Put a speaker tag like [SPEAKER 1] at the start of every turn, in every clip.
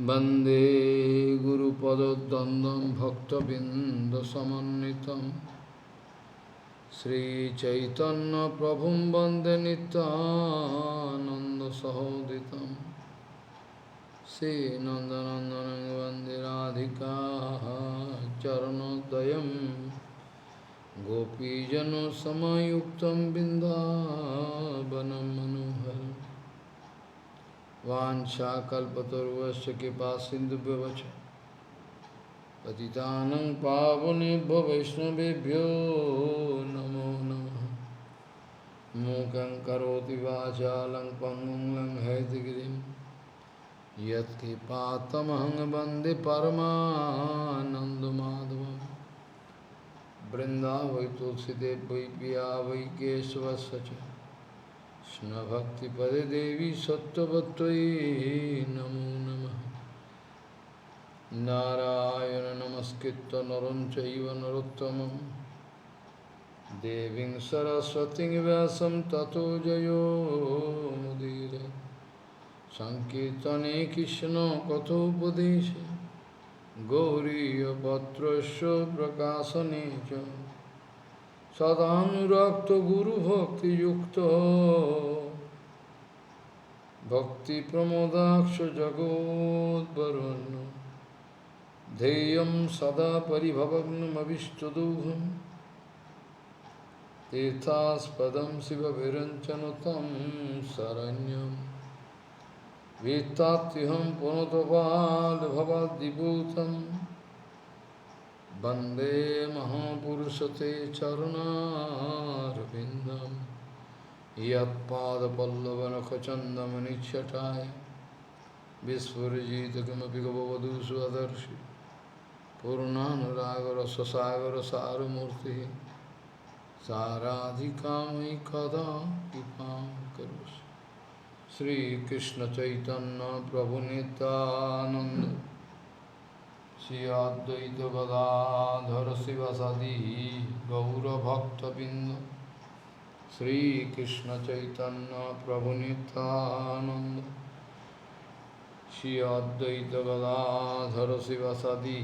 [SPEAKER 1] वन्दे गुरुपदद्वन्द्वं भक्तबिन्दसमन्वितं श्रीचैतन्यप्रभुं वन्दे नित्यानन्दसहोदितं श्रीनन्दनन्दनं वन्दे राधिका चरणोदयं गोपीजनसमयुक्तं बिन्दावनं मनोहरम् वाञ्छाकल्पतरुश्च कृपासिन्धुभ्यश्च पतितानं पावनेभ्यो वैष्णवेभ्यो नमो नमः। मूकं करोति वाचालं पङ्गुं लङ्घयतिगिरिं यत्कृपातमहं वन्दे परमानन्दमाधवं। वृन्दावै तुलसीदेव वै पिया वै केशवस्य च कृष्ण भक्ति पदे देवी सत्ववत्त्वयि नमो नमः। नारायण नमस्कृत्य नरं चैव नरोत्तमं देवीं सरस्वतीं व्यासं ततो जयो मुदीरये। संकीर्तने कृष्ण कथोपदेशे गौरीयपत्रस्य प्रकाशने च सदानुरक्तो गुरुभक्तियुक्तो भक्तिप्रमोदाक्ष जगोद्वरुण्य ध्येयं सदा परिभवग्नमभिष्टदोहं तीर्थास्पदं शिवविरञ्चनुतं शरण्यं वेत्तात्युहं पुनतपाल्भवाद्दिभूतं वन्दे महापुरुषते चरुणारविन्दं यत्पादपल्लवनखचन्दमनिच्छटाय विस्फुरजित किमपि गववधू स्वदर्शि पूर्णानुरागरससागरसारमूर्तिः साराधिकामयि कदा कृपां करोषि। श्रीकृष्णचैतन्य प्रभुनितानन्द श्री अद्वैत गदाधर शिवसदि गौरभक्तबिंद श्रीकृष्ण चैतन्य प्रभु नित्यानंद श्री अद्वैत गदाधर शिवसदि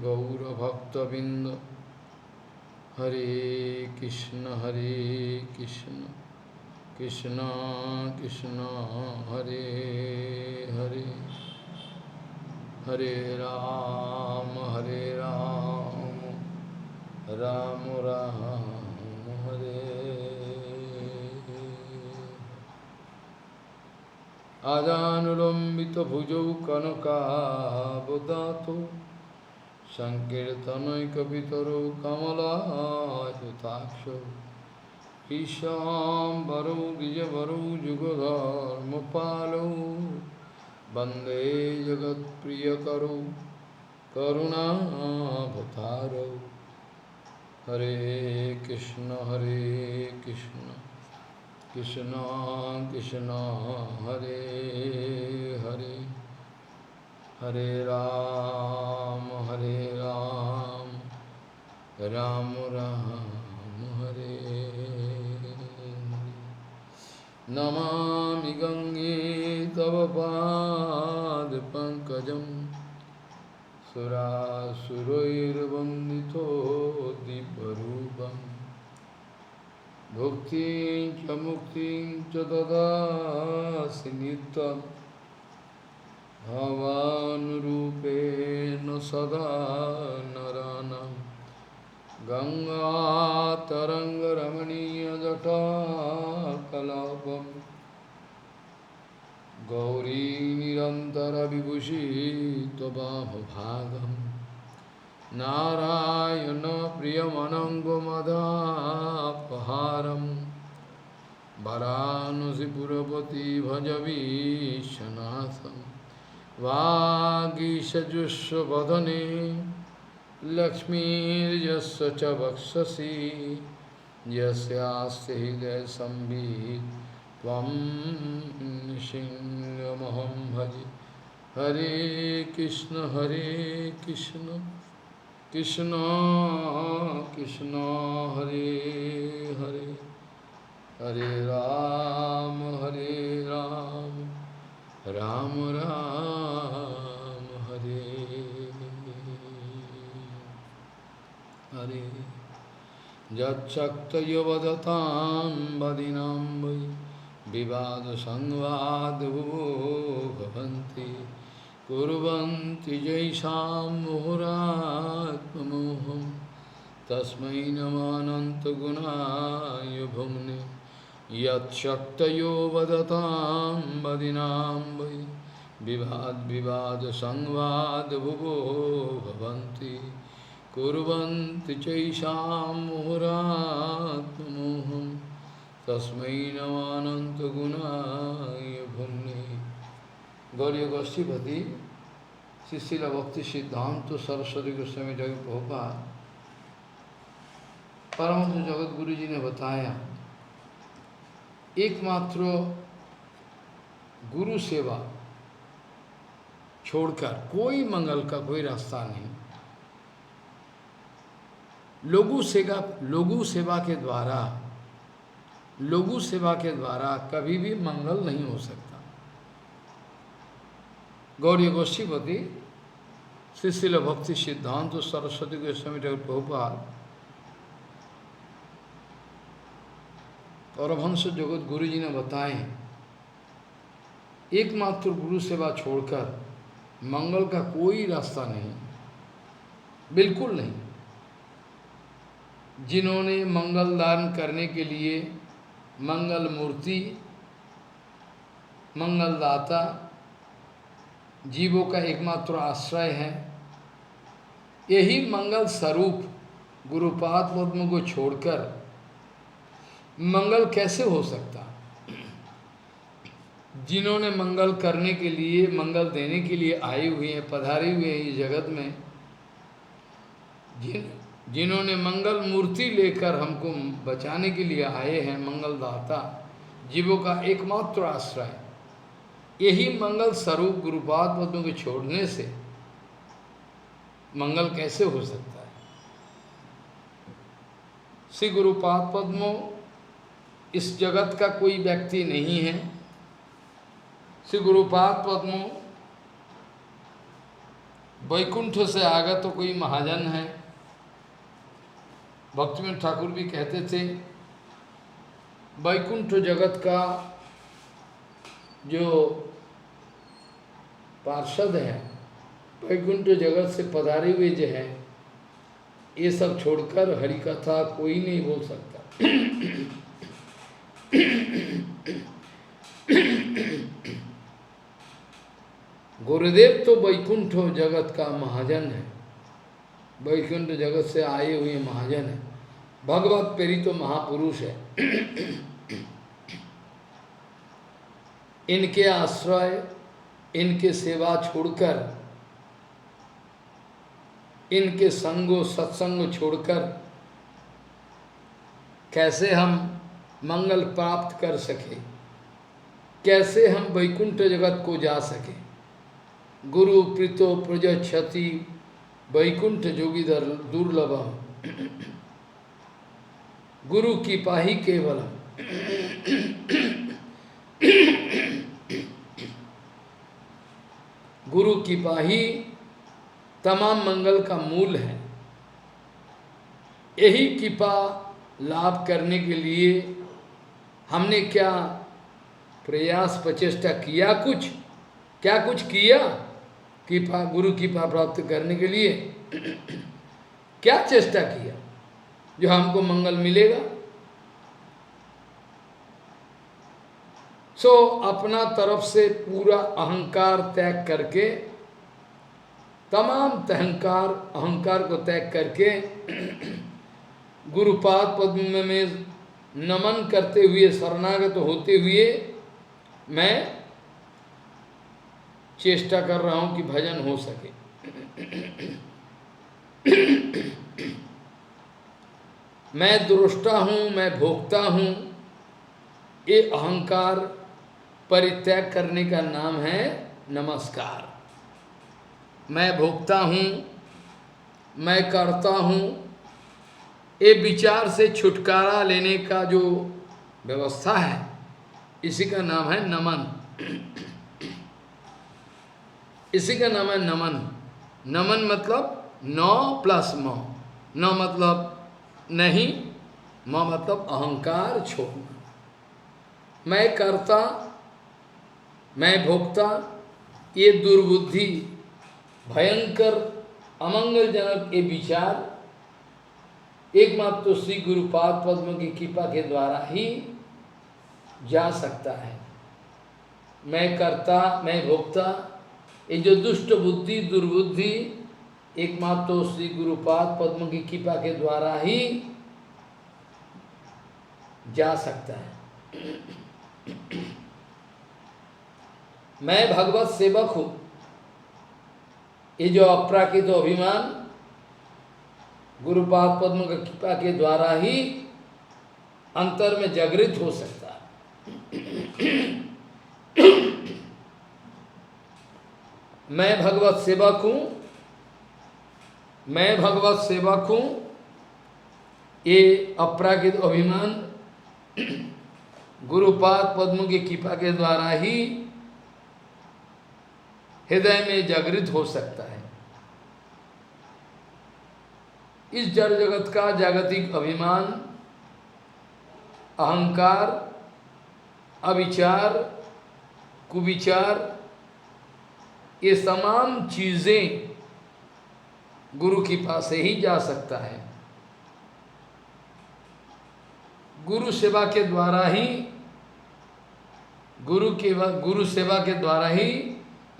[SPEAKER 1] गौरभक्तबिंद। हरे कृष्ण कृष्ण कृष्ण हरे हरे हरे राम राम राम हरे। आजानुलंबित भुजौ कनकावदातो संकीर्तनैकपितरो कमलायताक्षो ईशाम्बरो द्विजवरो जुगधर्मपालो वन्दे जगत्प्रियकरो करुणावतारो। हरे कृष्ण कृष्ण कृष्ण हरे हरे हरे राम राम राम हरे हरे। नमामि गंगे तव पादपङ्कजं सुरासुरैर्वन्दितो दिव्यरूपं भुक्तिं च मुक्तिं च ददासि नित्यं भवानुरूपेण सदा नराणां। गङ्गातरङ्गरमणीयजटाकलापं गौरी निरन्तरविभूषी त्ववामभागं। नारायण प्रियमनङ्गमदापहारं वरानसीपुरपति भजवीशनाथं। वागीशजुष्वदने लक्ष्मीर्यस्य च वक्षसि यस्यास्ति हृदयसंवित् त्वं सिंहमहं भजे। हरे कृष्ण कृष्ण कृष्ण हरे हरे हरे राम राम राम यच्चक्तयो वदतां वदिनां वै विवाद संवाद भवन्ति कुर्वन्ति जैषां मुहुरात्ममोहम् तस्मै नमानन्तगुणाय भुम्ने यच्छक्तयो वदतां वदिनां वै विवाद संवाद भवन्ति कुर्वन्ति चैषां मुहुरात्ममोहम् तस्मै नमानन्तगुणाय भुम्ने। गौड़ीय गोष्ठीपति श्री श्रील भक्ति सिद्धांत सरस्वती गोस्वामी ठाकुर प्रभुपाद परमहंस जगत गुरु जी ने बताया, एकमात्र गुरु सेवा छोड़कर कोई मंगल का कोई रास्ता नहीं। लघु सेवा के द्वारा कभी भी मंगल नहीं हो सकता। गौड़ीय गोष्ठीपति श्री श्रील भक्ति सिद्धांत सरस्वती गोस्वामी ठाकुर प्रभुपाद परमहंस जगत गुरु जी ने बताए, एकमात्र गुरु सेवा छोड़कर मंगल का कोई रास्ता नहीं, बिल्कुल नहीं। जिन्होंने मंगल दान करने के लिए मंगल मूर्ति, मंगलदाता, जीवों का एकमात्र आश्रय है, यही मंगल स्वरूप गुरुपाद पद्म को छोड़कर मंगल कैसे हो सकता। जिन्होंने मंगल करने के लिए, मंगल देने के लिए आए हुए हैं, पधारे हुए हैं इस जगत में, जिन्होंने मंगल मूर्ति लेकर हमको बचाने के लिए आए हैं, मंगलदाता, जीवों का एकमात्र आश्रय, यही मंगल स्वरूप गुरुपाद पद्म को छोड़ने से मंगल कैसे हो सकता है। श्री गुरुपाद पद्म इस जगत का कोई व्यक्ति नहीं है। श्री गुरुपाद पद्म वैकुंठ से आगत तो कोई महाजन है। भक्तिविनोद ठाकुर भी कहते थे, वैकुंठ जगत का जो पार्षद है, वैकुंठ जगत से पधारे हुए जो है, ये सब छोड़कर हरि कथा कोई नहीं बोल सकता। गुरुदेव तो वैकुंठ जगत का महाजन है, वैकुंठ जगत से आए हुए महाजन है, भगवत प्रेरित तो महापुरुष है। इनके आश्रय, इनके सेवा छोड़कर, इनके संगो सत्संग छोड़कर कैसे हम मंगल प्राप्त कर सके, कैसे हम वैकुंठ जगत को जा सके। गुरु प्रीतो प्रजच्छति वैकुंठ जोगिधर दुर्लभम, गुरु की पाही केवलम। गुरु की पाही तमाम मंगल का मूल है। यही कृपा लाभ करने के लिए हमने क्या प्रयास प्रचेष्टा किया, क्या कुछ किया कृपा, गुरु कृपा प्राप्त करने के लिए क्या चेष्टा किया जो हमको मंगल मिलेगा। सो अपना तरफ से पूरा अहंकार त्याग करके, तमाम अहंकार को त्याग करके गुरुपाद पद्म में नमन करते हुए, शरणागत होते हुए मैं चेष्टा कर रहा हूं कि भजन हो सके। मैं दृष्टा हूं, मैं भोक्ता हूं, ये अहंकार परित्याग करने का नाम है नमस्कार। मैं भोक्ता हूं, मैं करता हूं, ये विचार से छुटकारा लेने का जो व्यवस्था है, इसी का नाम है नमन। इसी का नाम है नमन। नमन मतलब नौ प्लस म। न मतलब नहीं, मां मतलब अहंकार छोड़ना। मैं कर्ता, मैं भोक्ता, ये दुर्बुद्धि, भयंकर अमंगलजनक ये विचार एकमात्र तो श्री गुरुपाद पद्म की कृपा के द्वारा ही जा सकता है। मैं कर्ता, मैं भोक्ता, ये जो दुष्ट बुद्धि, दुर्बुद्धि एकमात्र तो श्री गुरुपाद पद्म की कृपा के द्वारा ही जा सकता है। मैं भगवत सेवक हूं, ये जो अपराकृत अभिमान गुरुपाद पद्म की कृपा के द्वारा ही अंतर में जागृत हो सकता है। मैं भगवत सेवक हूं, मैं भगवत सेवक हूं, ये अपराकृत अभिमान गुरुपाद पद्म की कृपा के द्वारा ही हृदय में जागृत हो सकता है। इस जड़ जगत का जागतिक अभिमान, अहंकार, अविचार, कुविचार, ये तमाम चीजें गुरु की पास से ही जा सकता है। गुरु सेवा के द्वारा ही, गुरु सेवा के द्वारा ही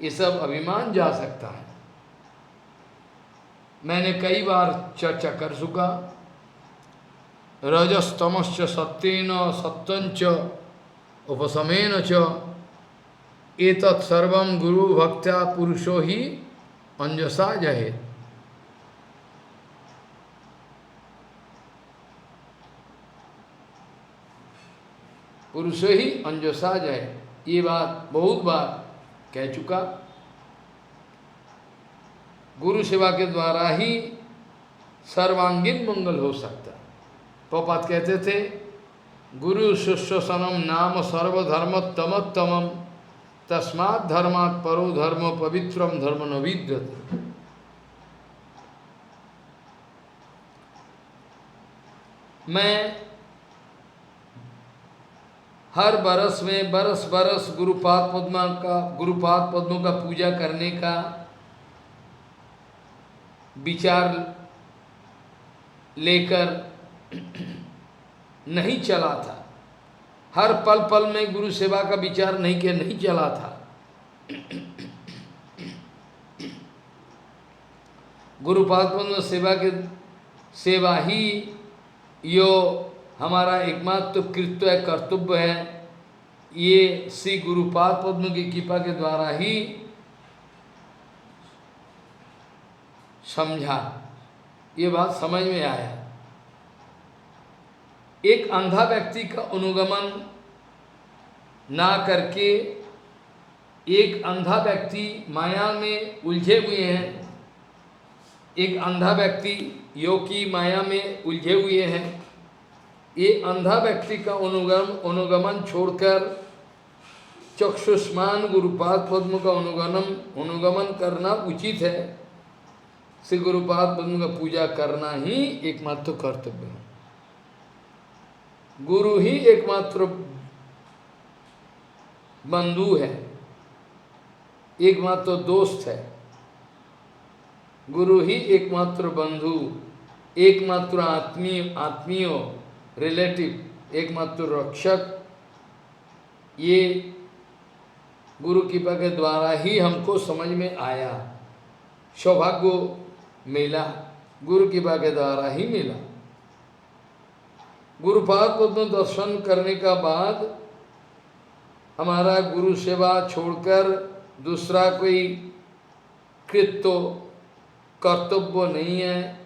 [SPEAKER 1] ये सब अभिमान जा सकता है। मैंने कई बार चर्चा कर चुका, रजस्तमश्च सत्येन सत्यंच उपशमेन च एतत् सर्वं गुरु भक्त्या पुरुषो ही अंजसा जहेत। पुरुषो ही अंजसा जहेत, ये बात बहुत बार कह चुका। गुरु सेवा के द्वारा ही सर्वांगीण मंगल हो सकता है। प्रभुपाद कहते थे, गुरु शुश्रूषणम नाम सर्वधर्मोत्तमोत्तमम तस्मात् धर्मात् परो धर्म पवित्रम धर्म न विद्यते। मैं हर बरस में बरस बरस गुरुपाद पद्मों का पूजा करने का विचार लेकर नहीं चला था। हर पल पल में गुरु सेवा का विचार नहीं चला था। गुरुपाद पद्म सेवा ही यो हमारा एकमात्र कृत्य है, कर्तव्य है। ये श्री गुरुपाद पद्म की कृपा के द्वारा ही समझा, ये बात समझ में आया। एक अंधा व्यक्ति का अनुगमन ना करके, एक अंधा व्यक्ति माया में उलझे हुए हैं, एक अंधा व्यक्ति योग की माया में उलझे हुए हैं, ये अंधा व्यक्ति का अनुगमन छोड़कर चक्षुष्मान गुरुपाद पद्म का अनुगमन करना उचित है। श्री गुरुपाद पद्म का पूजा करना ही एकमात्र कर्तव्य है। गुरु ही एकमात्र बंधु है, एकमात्र दोस्त है। गुरु ही एकमात्र बंधु, एकमात्र आत्मीय रिलेटिव, एकमात्र रक्षक। ये गुरु कृपा के द्वारा ही हमको समझ में आया, सौभाग्य मिला, गुरु कृपा के द्वारा ही मिला। गुरुपाद पद्म दर्शन करने का बाद हमारा गुरु सेवा छोड़कर दूसरा कोई कृत्य कर्तव्य नहीं है।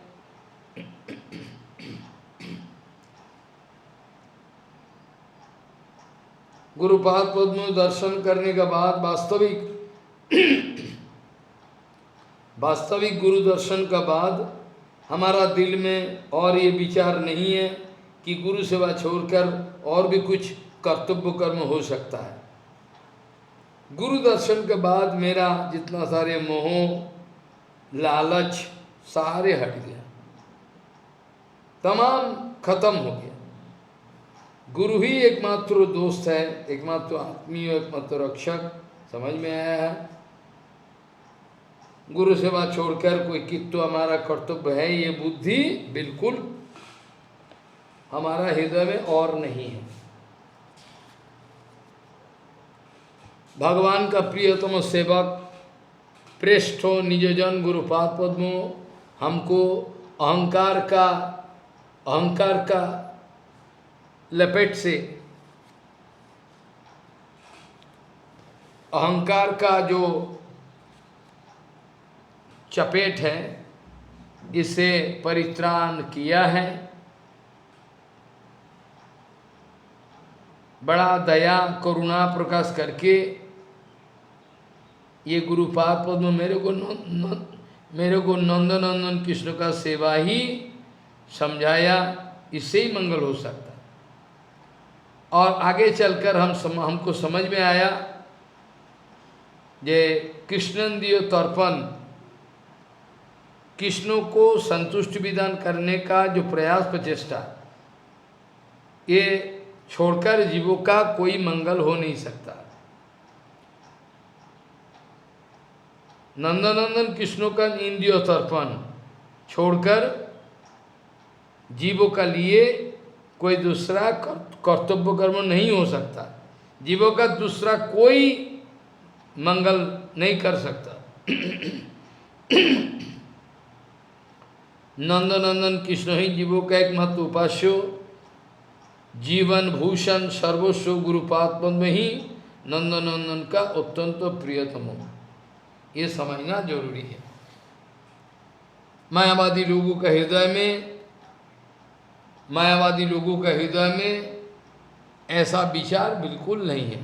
[SPEAKER 1] गुरुपाद पद्म दर्शन करने के बाद वास्तविक गुरु दर्शन का बाद हमारा दिल में और ये विचार नहीं है कि गुरु सेवा छोड़कर और भी कुछ कर्तव्य कर्म हो सकता है। गुरु दर्शन के बाद मेरा जितना सारे मोह लालच सारे हट गया, तमाम खत्म हो गया। गुरु ही एकमात्र दोस्त है, एकमात्र आत्मीय, एकमात्र रक्षक। समझ में आया है? गुरु सेवा छोड़कर कोई कित्तु हमारा कर्तव्य है, ये बुद्धि बिल्कुल हमारा हृदय में और नहीं है। भगवान का प्रियतम सेवक प्रेष्ठो निजजन गुरुपाद पद्मो, हमको अहंकार का लपेट से, अहंकार का जो चपेट है, इसे परित्राण किया है। बड़ा दया करुणा प्रकाश करके ये गुरुपाद पद्म मेरे को नंदनंदन कृष्ण का सेवा ही समझाया, इससे ही मंगल हो सकता है। और आगे चलकर हमको समझ में आया जे कृष्णंदियो तर्पण, कृष्ण को संतुष्ट विधान करने का जो प्रयास प्रचेष्टा, ये छोड़कर जीवों का कोई मंगल हो नहीं सकता। नंदनंदन कृष्णों का इंद्रिय तर्पण छोड़कर जीवों का लिए कोई दूसरा कर्तव्य कर्म नहीं हो सकता। जीवों का दूसरा कोई मंगल नहीं कर सकता। नंदनंदन कृष्ण ही जीवों का एकमात्र उपास्य, जीवन भूषण सर्वस्व गुरुपाद में ही नंदनंदन का अत्यंत प्रियतम, ये समझना जरूरी है। मायावादी लोगों का हृदय में ऐसा विचार बिल्कुल नहीं है।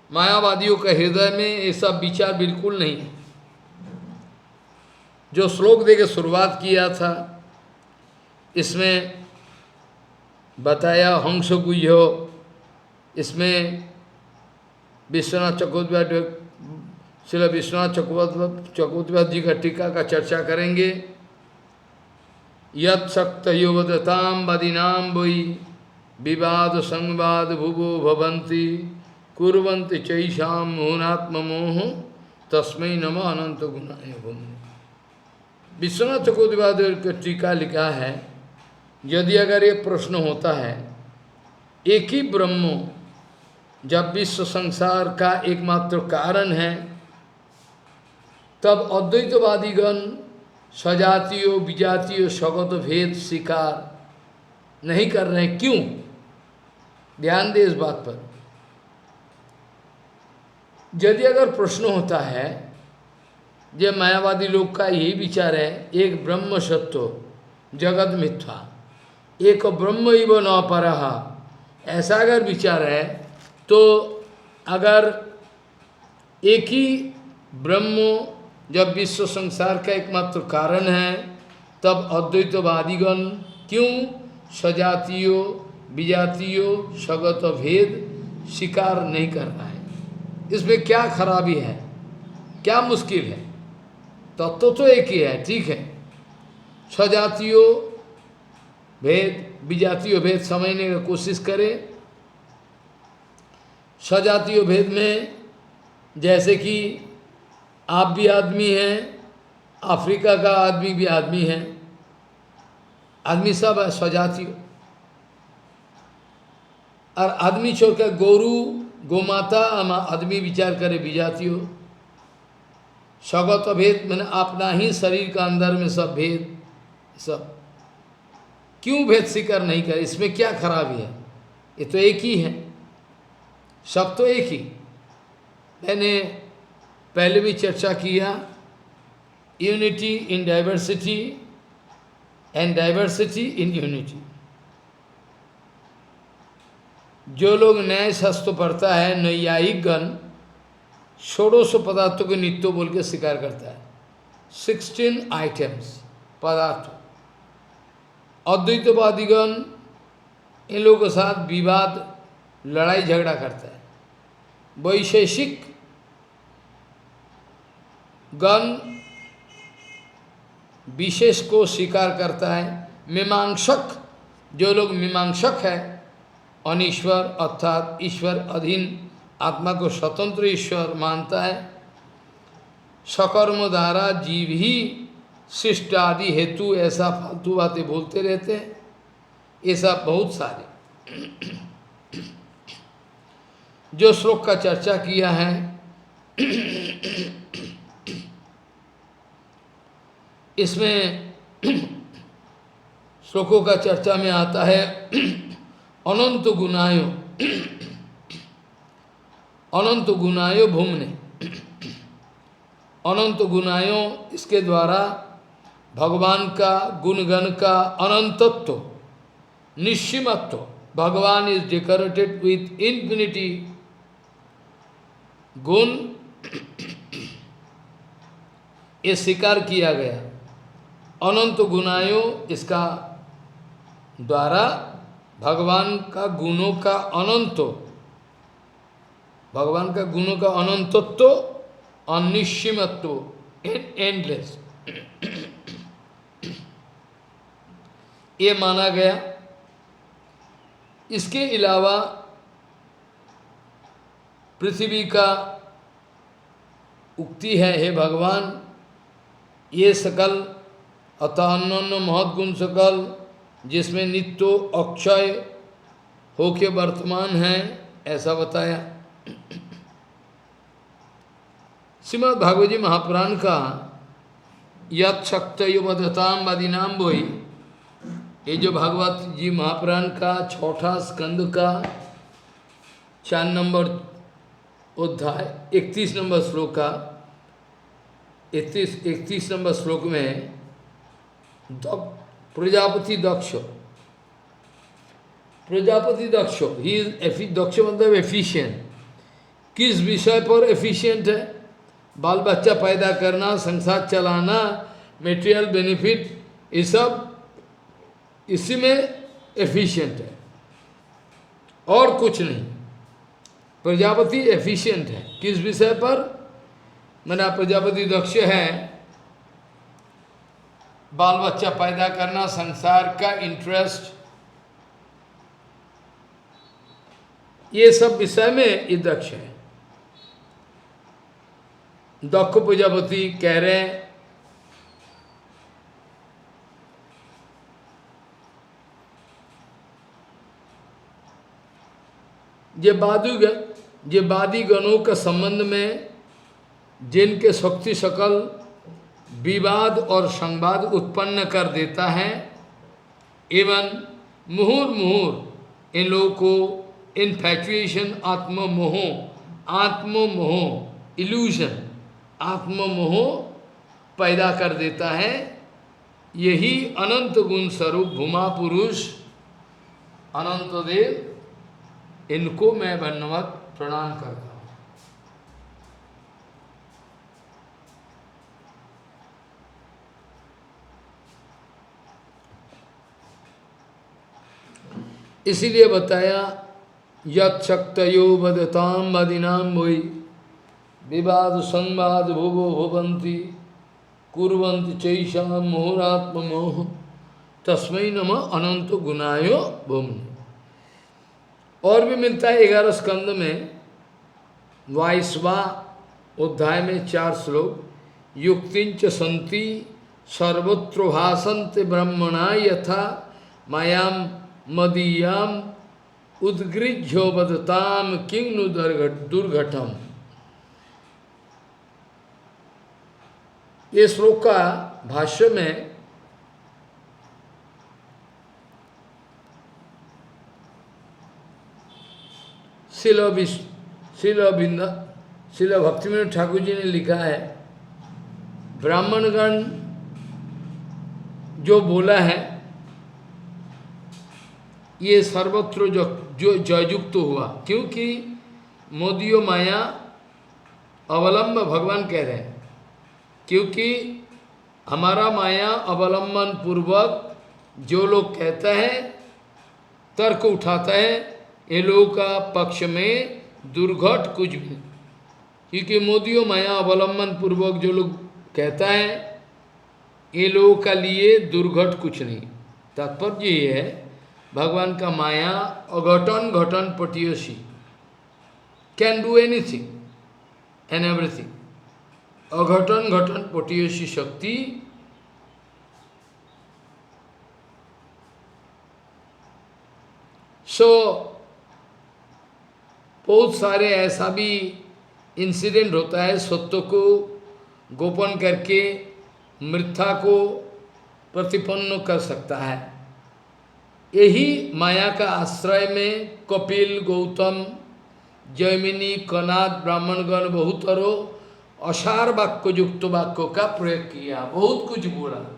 [SPEAKER 1] मायावादियों का हृदय में ऐसा विचार बिल्कुल नहीं है। जो श्लोक देके शुरुआत किया था, इसमें बताया हंस गुह्यो, इसमें विश्वनाथ चकोत्पाध्याय, श्री विश्वनाथ चकोत्पाध्याय जी का टीका का चर्चा करेंगे। यत् शक्तयो वदतां वदिनां वै विवाद संवाद भुवो भवन्ति कुर्वन्ति चैषां मोहात्ममोह तस्मै नमः अनंत गुणाय भूमि। विश्वनाथ चकोत्पाध्याय का टीका लिखा है, यदि अगर ये प्रश्न होता है, एक ही ब्रह्म जब विश्व संसार का एकमात्र कारण है, तब अद्वैतवादीगण सजातीय विजातीय स्वगत भेद स्वीकार नहीं कर रहे, क्यों? ध्यान दे इस बात पर। यदि अगर प्रश्न होता है, जब मायावादी लोग का यही विचार है, एक ब्रह्म सत्य जगत मिथ्या, एक ब्रह्म इव न परहा, ऐसा अगर विचार है, तो अगर एक ही ब्रह्म जब विश्व संसार का एकमात्र कारण है, तब अद्वैतवादीगण क्यों सजातीयों विजातीयों स्वगत भेद स्वीकार नहीं कर रहा है? इसमें क्या खराबी है, क्या मुश्किल है? तत्व तो एक ही है, ठीक है। सजातीयों भेद विजातीय भेद समझने की कोशिश करें। सजातीय भेद में जैसे कि आप भी आदमी हैं, अफ्रीका का आदमी भी आदमी है, आदमी सब है सजातीय। और आदमी छोड़कर गोरू गोमाता आदमी विचार करे विजातीय। स्वगत भेद मैंने अपना ही शरीर का अंदर में सब भेद, सब क्यों भेद स्वीकार नहीं करे? इसमें क्या खराबी है? ये तो एक ही है, सब तो एक ही। मैंने पहले भी चर्चा किया, unity in diversity and diversity in unity. जो लोग न्याय शास्त्र पढ़ता है, नैयायिक गण षोडश पदार्थों के नित्य बोल के स्वीकार करता है, 16 आइटम्स पदार्थ। अद्वैतवादीगण इन लोगों के साथ विवाद लड़ाई झगड़ा करता है। वैशेषिक गण विशेष को स्वीकार करता है, मीमांसक जो लोग मीमांसक है अनीश्वर अर्थात ईश्वर अधीन आत्मा को स्वतंत्र ईश्वर मानता है, सकर्म द्वारा जीव ही शिष्ट आदि हेतु ऐसा फालतू बातें बोलते रहते हैं, ऐसा बहुत सारे जो श्लोक का चर्चा किया है। इसमें श्लोकों का चर्चा में आता है अनंत गुणायो, अनंत गुणायो भूमने, अनंत गुणायो, इसके द्वारा भगवान का गुणगण का अनंतत्व, निश्चिमत्व, भगवान इज डेकोरेटेड विथ इन्फिनिटी गुण, ये स्वीकार किया गया। अनंत गुणायो, इसका द्वारा भगवान का गुणों का अनंत, भगवान का गुणों का अनंतत्व, अनिश्चिमत्व, एंडलेस, ये माना गया। इसके अलावा पृथ्वी का उक्ति है, हे भगवान ये सकल अतः अन्य महत्गुण सकल जिसमें नित्य अक्षय होके वर्तमान है, ऐसा बताया। श्रीमद् भागवत जी महापुराण का यत् शक्तयो वदताम वादिनाम बोई, ये जो भागवत जी महापुराण का चौथा स्कंद का 4 नंबर अध्याय 31 नंबर श्लोक का 31 नंबर श्लोक में प्रजापति दक्ष, प्रजापति दक्ष, ही दक्ष मतलब एफिशिएंट, किस विषय पर एफिशिएंट है? बाल बच्चा पैदा करना, संसार चलाना, मेटेरियल बेनिफिट, ये सब इसी में एफिशिएंट है और कुछ नहीं। प्रजापति एफिशिएंट है किस विषय पर? मैंने प्रजापति दक्ष है बाल बच्चा पैदा करना, संसार का इंटरेस्ट, ये सब विषय में ये दक्ष है। दक्ष प्रजापति कह रहे हैं जे वादी गणों के संबंध में जिनके शक्ति सकल विवाद और संवाद उत्पन्न कर देता है, एवं मुहुर्मुहुर इन लोगों को इन्फैचुएशन, आत्ममोह, इल्यूशन, आत्ममोह पैदा कर देता है। यही अनंत गुण स्वरूप भूमा पुरुष अनंत देव, इनको मैं धन्यवाद प्रणाम करता हूँ। इसीलिए बताया यत् शक्तयो वदताम वादिनाम वै विवाद संवाद भुवो भवन्ति कुर्वन्ति चैषाम मोहरात्ममोह तस्मै नमः अनंत गुणायो भूमि। और भी मिलता है 11 स्कंद में 22वां अध्याय में 4 श्लोक, युक्तिंच संति सर्वत्र भासन्ते ब्रह्मणा यथा मायाम मदीयाम उद्गृह्यो वदताम किंनु दुर्घटम। ये श्लोक का भाष्य में शिल भक्तिविनोद ठाकुर जी ने लिखा है, ब्राह्मणगण जो बोला है ये सर्वत्र जो जययुक्त हुआ, क्योंकि मोदियो माया अवलंब भगवान कह रहे हैं, क्योंकि हमारा माया अवलंबन पूर्वक जो लोग कहते हैं, तर्क उठाता है, ये लोगों का पक्ष में दुर्घट कुछ भी, क्योंकि मोदियो माया अवलंबन पूर्वक जो लोग कहता है, ये लोगों का लिए दुर्घट कुछ नहीं। तात्पर्य ये है भगवान का माया अघटन घटन पटियोशी, can do anything and everything. अघटन घटन पटियोशी शक्ति, सो बहुत सारे ऐसा भी इंसिडेंट होता है, सत्य को गोपन करके मिथ्या को प्रतिपन्न कर सकता है। यही माया का आश्रय में कपिल, गौतम, जैमिनी, कनाद, ब्राह्मणगण बहुतरो असार वाक्य युक्त वाक्यों का प्रयोग किया, बहुत कुछ बोला।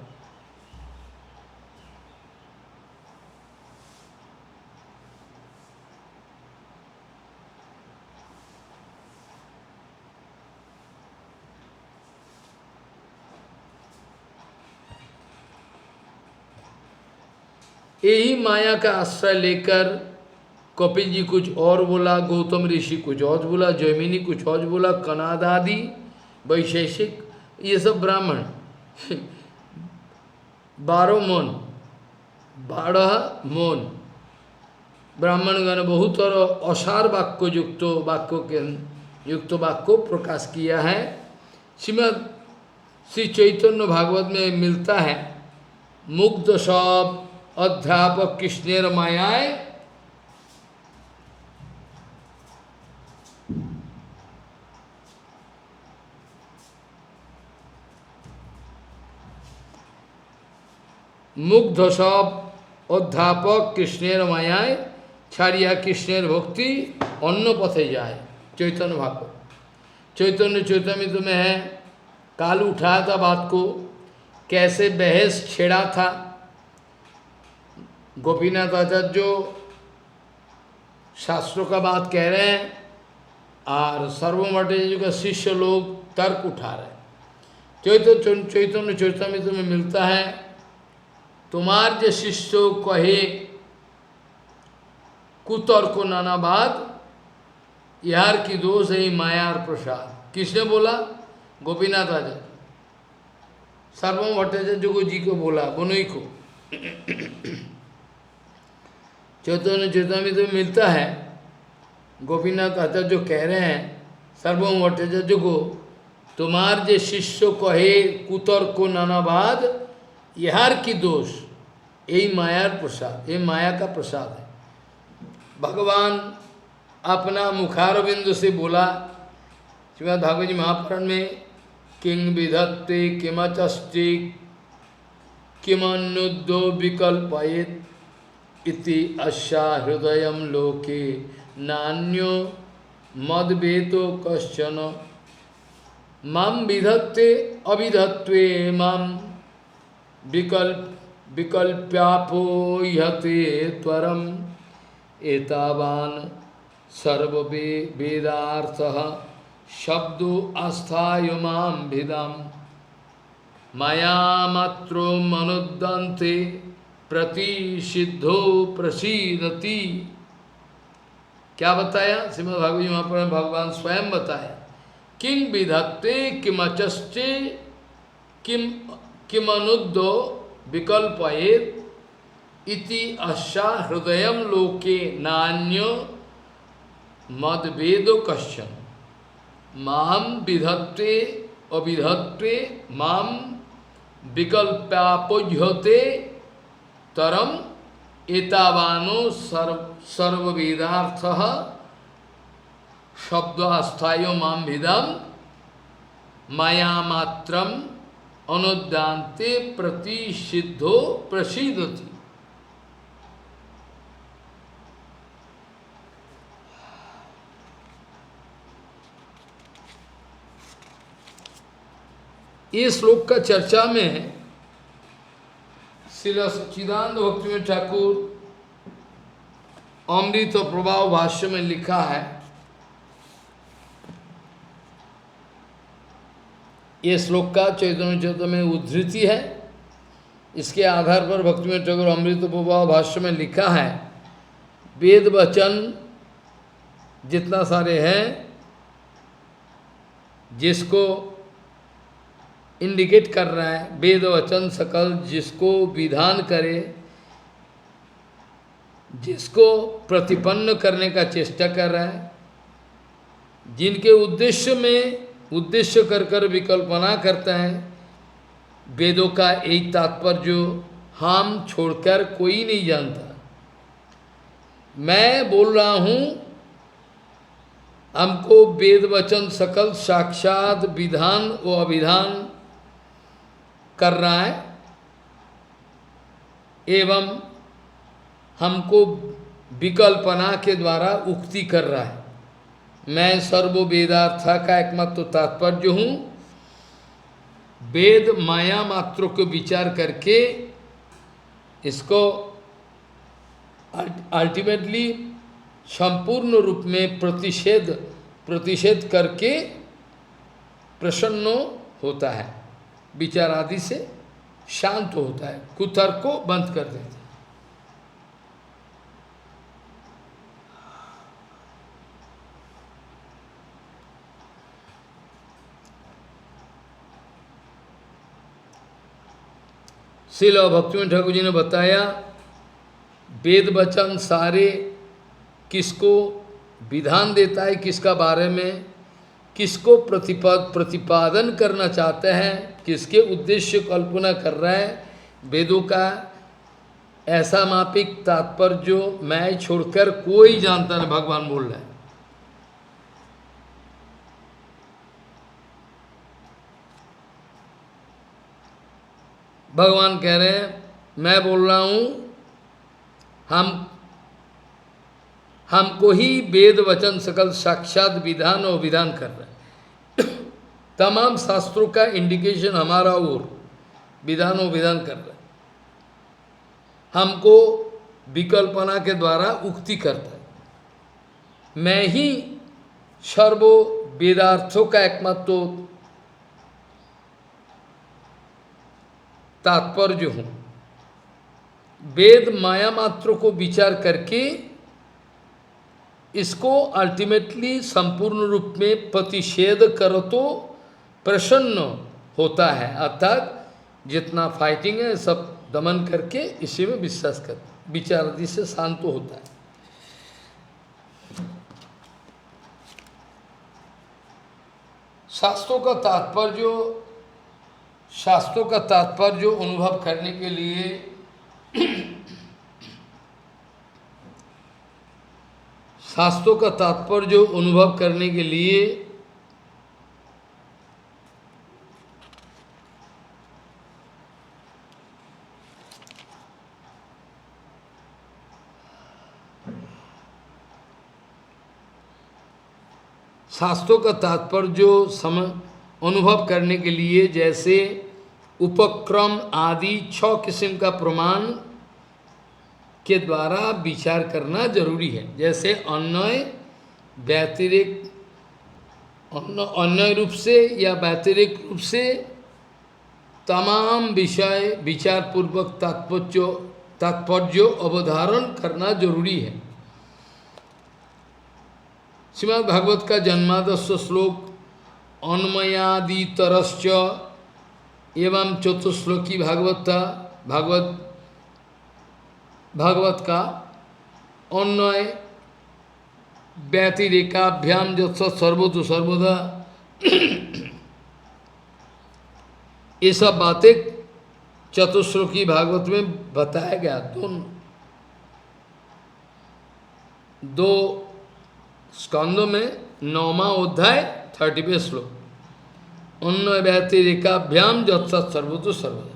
[SPEAKER 1] यही माया का आश्रय लेकर कपिल जी कुछ और बोला, गौतम ऋषि कुछ और बोला, जैमिनी कुछ और बोला, कनाद आदि वैशेषिक, ये सब ब्राह्मण 12 मौन ब्राह्मणगण बहुत और असार वाक्य युक्त वाक्य प्रकाश किया है। श्रीमद श्री चैतन्य भागवत में मिलता है, मुग्ध सब अध्यापक कृष्णेर मायाय मुग्ध सब अध्यापक कृष्णेर मायाय छाड़िया कृष्णेर भक्ति अन्न पथे जाए। चैतन्य भागवत, चैतन्य चैतन्य में है, काल उठाया था बात को, कैसे बहस छेड़ा था। गोपीनाथ आचार्य जो शास्त्रों का बात कह रहे हैं और सर्वमठ जी का शिष्य लोग तर्क उठा रहे हैं। चैतन्य चैतन्य में मिलता है, तुम्हार जो शिष्य कहे कुतर्क नाना बात, यार की दोष है माया और प्रसाद। किसने बोला? गोपीनाथ आचार्य सर्वम भट्टाचार्य जी को बोला, बनोई को। चैतन्य चैतन्य में मिलता है, गोपीनाथ आचार्य जो कह रहे हैं सर्वम भट्टाचार्य को, तुम्हार जे शिष्य कहे कुतर्क नानाबाद, यार की दोष, यही मायार प्रसाद, ये माया का प्रसाद है। भगवान अपना मुखारविंद से बोला श्रीमद् भागवत जी महापुराण में, किंग विधत्ते किमचस्ति किमनुद्दो विकल्पयेत् इति अश्या हृदयम लोके नान्यो मद्वेतो कश्चन माम विधत्ते अविधत्वे माम विकल्प्यापो यते त्वरम एतावान सर्ववेदार्थः शब्दो आस्थाय माम भिदम मायामात्रो मनुद्दन्ते प्रतिषिद्धो प्रसीदति। क्या बताया? श्रीमद् भागवत जी महापुराण में भगवान स्वयं बताया, किं विधत्ते किमचस्ते किमनुद्दो विकल्पयेत् इति अश्या हृदयम लोके नान्यो मद्वेदो कश्चन माम विधत्ते अविधत्ते माम विकल्प्यापोह्यते तरम एतावानो सर्ववेदार्थः शब्द आस्थायो माम भिदम मायामात्रम अनुदान्ते प्रतिषिद्धो प्रसीदति। इस श्लोक का चर्चा में श्रील सच्चिदानंद भक्तिवेदांत ठाकुर अमृत प्रभाव भाष्य में लिखा है, ये श्लोक का चैतन्य चैतन्य में उद्धृति है। इसके आधार पर भक्तिवेदांत ठाकुर अमृत प्रभाव भाष्य में लिखा है, वेद वचन जितना सारे हैं जिसको इंडिकेट कर रहा है, वेद वचन सकल जिसको विधान करे जिसको प्रतिपन्न करने का चेष्टा कर रहा है, जिनके उद्देश्य में उद्देश्य कर कर विकल्पना करता है, वेदों का एक तात्पर्य जो हम छोड़कर कोई नहीं जानता। मैं बोल रहा हूँ, हमको वेद वचन सकल साक्षात विधान व अभिधान कर रहा है, एवं हमको विकल्पना के द्वारा उक्ति कर रहा है। मैं सर्व वेदार्थ का एकमात्र तात्पर्य हूँ। वेद माया मात्र को विचार करके इसको अल्टीमेटली संपूर्ण रूप में प्रतिषेध करके प्रसन्न होता है, विचार आदि से शांत होता है, कुतर्क को बंद कर देता है। श्रील भक्तिविनोद ठाकुर जी ने बताया, वेद वचन सारे किसको विधान देता है, किसका बारे में, किसको प्रतिपादन करना चाहते हैं, किसके उद्देश्य कल्पना कर रहा है, वेदों का ऐसा मापिक तात्पर्य जो मैं छोड़कर कोई जानता नहीं, भगवान बोल रहे हैं। भगवान कह रहे हैं, मैं बोल रहा हूँ, हमको ही वेद वचन सकल साक्षात विधान और विधान कर रहे हैं। तमाम शास्त्रों का इंडिकेशन हमारा ओर विधान और विधान कर रहे हैं, हमको विकल्पना के द्वारा उक्ति करता है। मैं ही सर्व वेदार्थों का एकमात्र तात्पर्य हूँ। वेद माया मात्र को विचार करके इसको अल्टीमेटली संपूर्ण रूप में प्रतिषेध करो तो प्रसन्न होता है, अर्थात जितना फाइटिंग है सब दमन करके इसी में विश्वास कर विचार आदि से शांत होता है। शास्त्रों का तात्पर्य अनुभव करने के लिए शास्त्रों का तात्पर्य अनुभव करने के लिए शास्त्रों का तात्पर्य अनुभव करने के लिए जैसे उपक्रम आदि 6 किस्म का प्रमाण के द्वारा विचार करना जरूरी है। जैसे अन्वय व्यतिरिक, अन्वय रूप से या व्यतिरिक रूप से तमाम विषय विचार पूर्वक तात्पर्य अवधारण करना जरूरी है। श्रीमद् भागवत का जन्मादश श्लोक अन्मयादि तरश्च एवं चतुश्लोकी भागवत का अन्वय व्यतिरेकाभ्याम जत्सत सर्वतो सर्वदा, ये सब बातें चतुश्लोकी भागवत में बताया गया। दो स्कंदों में 9वां अध्याय 30वें श्लोक, अन्वय व्यतिरेकाभ्याम जत्सत सर्वतो सर्वदा।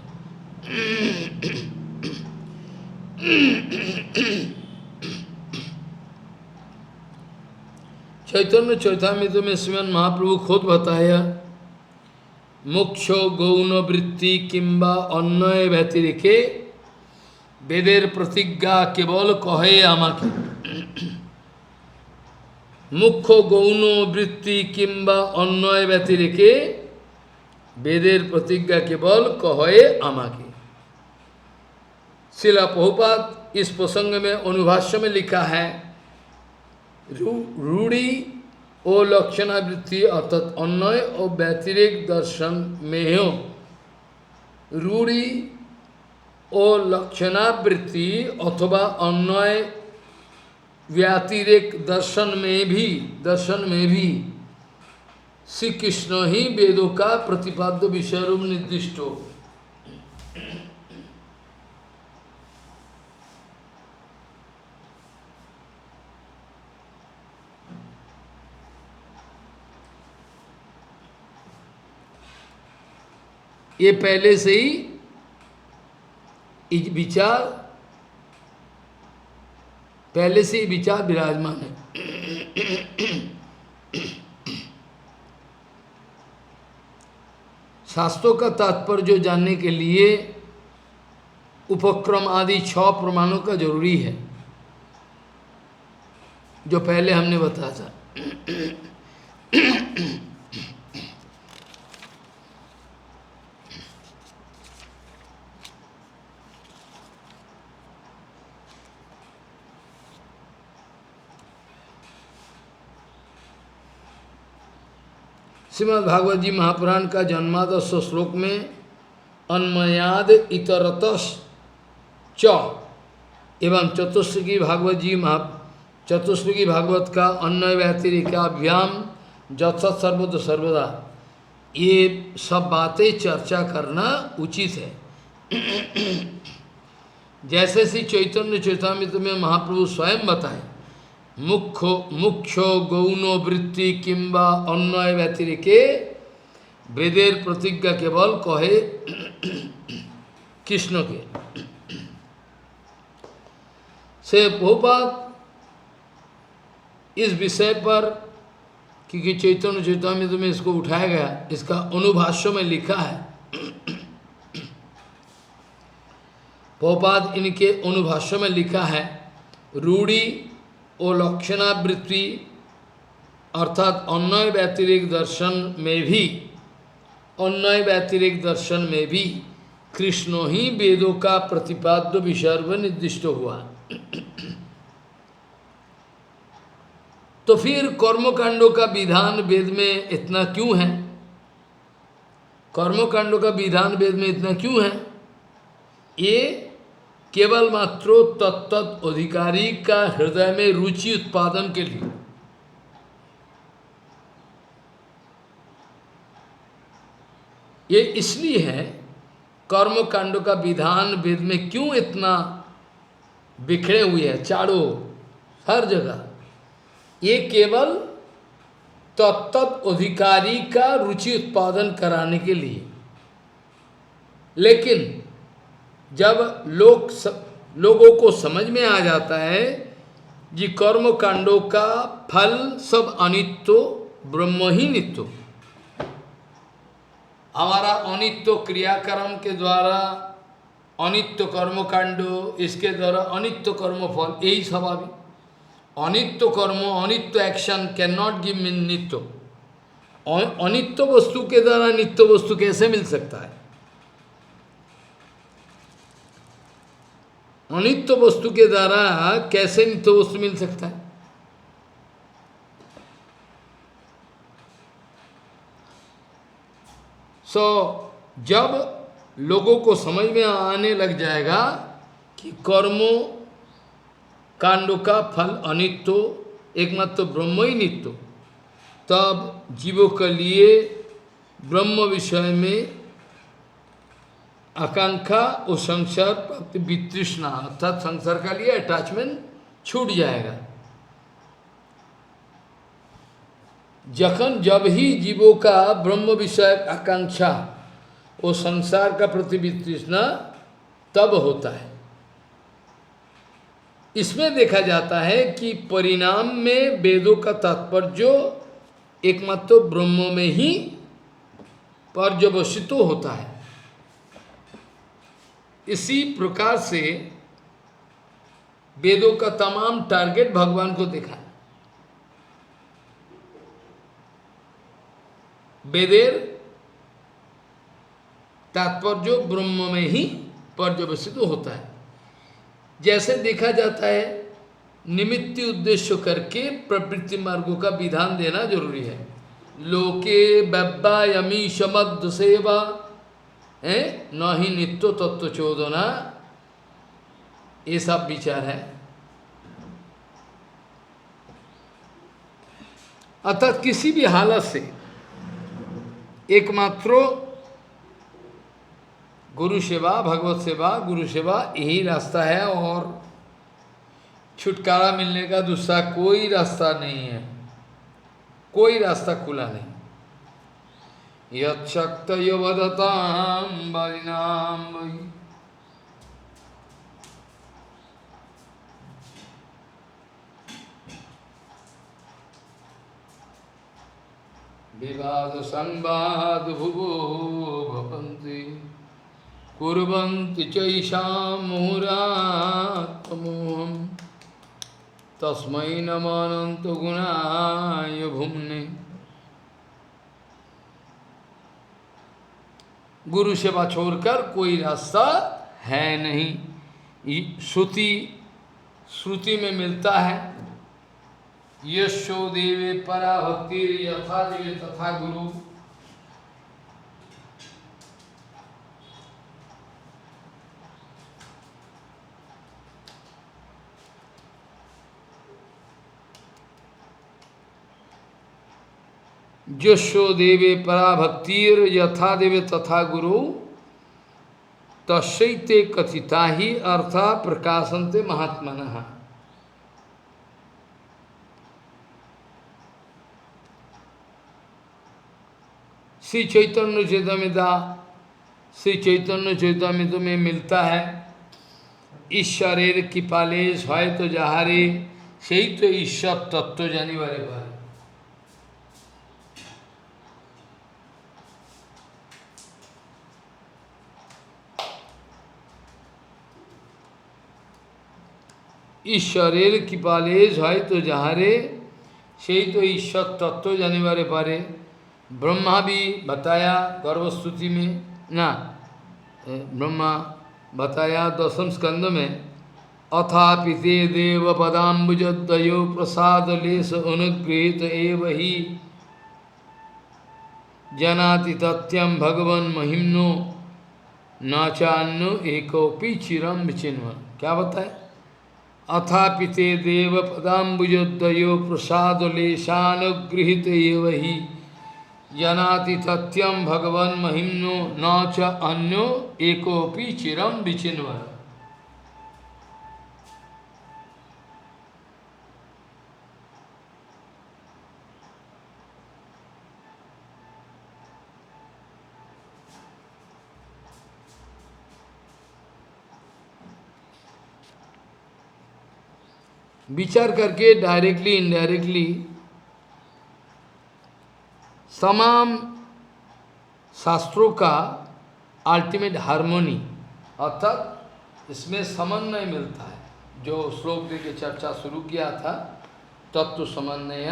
[SPEAKER 1] चैतन्य चैतामृत में श्रीमन महाप्रभु खुद बताया, मोक्षो गौण वृत्ति किंबा अन्वय व्यतिरेके वेदेर प्रतिज्ञा केवल कहे आमाके। मुख्य गौण वृत्ति किंबा अन्वय व्यतिरेके वेदेर प्रतिज्ञा केवल कहे आमाके। श्रील प्रभुपाद इस प्रसंग में अनुभाष्य में लिखा है, रूढ़ी ओ लक्षणावृत्ति अर्थात अन्वय और व्यतिरेक दर्शन में हो। रूढ़ी ओ लक्षणावृत्ति अथवा अन्वय व्यातिरेक दर्शन में भी श्री कृष्ण ही वेदों का प्रतिपाद्य विषय रूप निर्दिष्ट हो। ये पहले से ही विचार विराजमान है। शास्त्रों का तात्पर्य जो जानने के लिए उपक्रम आदि 6 प्रमाणों का जरूरी है, जो पहले हमने बताया था। श्रीमद् भागवत जी महापुराण का जन्मादश श्लोक में अन्मयाद इतरतस च एवं चतुश्लोकी भागवत का अन्वय व्यतिरेकाभ्याम जत्सत सर्वद सर्वदा, ये सब बातें चर्चा करना उचित है। जैसे श्री चैतन्य चैतामृत में महाप्रभु स्वयं बताए, मुख्यो गौनो वृत्ति किंबा अन्वय व्यतिरेके वेदेर प्रतिज्ञा केवल कहे कृष्ण के से बहुबात इस विषय पर, क्योंकि चैतन्य चैतामृत में इसको उठाया गया, इसका अनुभाष्य में लिखा है। बहुबात इनके अनुभाष्य में लिखा है, रूढ़ी और लक्षणावृत्ति अर्थात अन्वय व्यतिरेक दर्शन में भी कृष्ण ही वेदों का प्रतिपाद्य विषय निर्दिष्ट हुआ। तो फिर कर्मकांडों का विधान वेद में इतना क्यों है? कर्मकांडों का विधान वेद में इतना क्यों है? ये केवल मात्र तत्त अधिकारी का हृदय में रुचि उत्पादन के लिए। ये इसलिए है, कर्म कांडों का विधान वेद में क्यों इतना बिखरे हुए है चारों हर जगह? ये केवल तत्त अधिकारी का रुचि उत्पादन कराने के लिए। लेकिन जब लोगों को समझ में आ जाता है कि कर्म कांडों का फल सब अनित्य, ब्रह्म ही नित्य, हमारा अनित्य क्रियाकर्म के द्वारा अनित्य कर्म कांड, इसके द्वारा अनित्य कर्म फल, यही स्वाभाविक। अनित्य कर्म, अनित्य action can not give mean नित्य। अनित्य वस्तु के द्वारा नित्य वस्तु कैसे मिल सकता है? अनित्य वस्तु के द्वारा कैसे नित्य वस्तु मिल सकता है? जब लोगों को समझ में आने लग जाएगा कि कर्मों कांडों का फल अनित्य, एकमात्र ब्रह्म ही नित्य, तब जीवों के लिए ब्रह्म विषय में आकांक्षा और संसार प्राप्ति वितृष्णा अर्थात संसार का लिए अटैचमेंट छूट जाएगा। जब ही जीवों का ब्रह्म विषय आकांक्षा और संसार का प्रति वितृष्णा तब होता है। इसमें देखा जाता है कि परिणाम में वेदों का तात्पर्य एकमात्र ब्रह्म में ही पर्यवसित होता है। इसी प्रकार से वेदों का तमाम टारगेट भगवान को देखा। वेदेर तात्पर्य ब्रह्म में ही पर्यवसित होता है। जैसे देखा जाता है, निमित्त उद्देश्य करके प्रवृत्ति मार्गों का विधान देना जरूरी है। लोके व्यव्यायमी समद्ध सेवा है न ही नित्य तत्व चोदना, ये सब विचार है। अर्थात किसी भी हालत से एकमात्र गुरु सेवा, भगवत सेवा, गुरु सेवा यही रास्ता है, और छुटकारा मिलने का दूसरा कोई रास्ता नहीं है, कोई रास्ता खुला नहीं। यच्छक्तयो वदतां वरिणां वै विवाद संवाद भुवो भवन्ति कुर्वन्ति चैषां मुहुरात्मोहम् तस्मै नमोऽनन्त गुणाय भुम्ने। गुरु सेवा छोड़कर कोई रास्ता है नहीं। श्रुति में मिलता है, यशो देवे परा भक्ति यथा देवे तथा गुरु। यशो देवे परा भक्तिर यथा देवे तथा गुरु तस्यैते कथिता ही अर्था प्रकाशन्ते महात्मनः। श्री चैतन्य चैतन्यता, श्री चैतन्य चैतन्य में मिलता है, ईश्वरेर कृपालेश है तो जहारे सही तो ईश्वर तत्व जानी वाले बारे। ईश्वरेर कृपालेश है तो जहारे सही तो ईश्वर तत्व जाने वाले पारे। ब्रह्मा भी बताया गर्भस्तुति में ना, ब्रह्मा बताया 10वें स्कंद में, अथापि ते देव पदाम्बुजद्वयो प्रसाद लेश अनुगृहीत एव ही जनाति तथ्यम भगवन महिम्नो न चान्नो एकोपि चिरम विचिन्व। क्या बताए? अथापि ते देव पदाम्बुजद्वयो प्रसाद लेशानुगृहीत एव ही जनाति तथ्यम भगवन महिम्नो न च अन्यो एकोपि चिरम विचिन्व। विचार करके डायरेक्टली इनडायरेक्टली तमाम शास्त्रों का अल्टीमेट हार्मोनी, अर्थात इसमें समन्वय मिलता है। जो श्लोक के चर्चा शुरू किया था, तत्व समन्वय,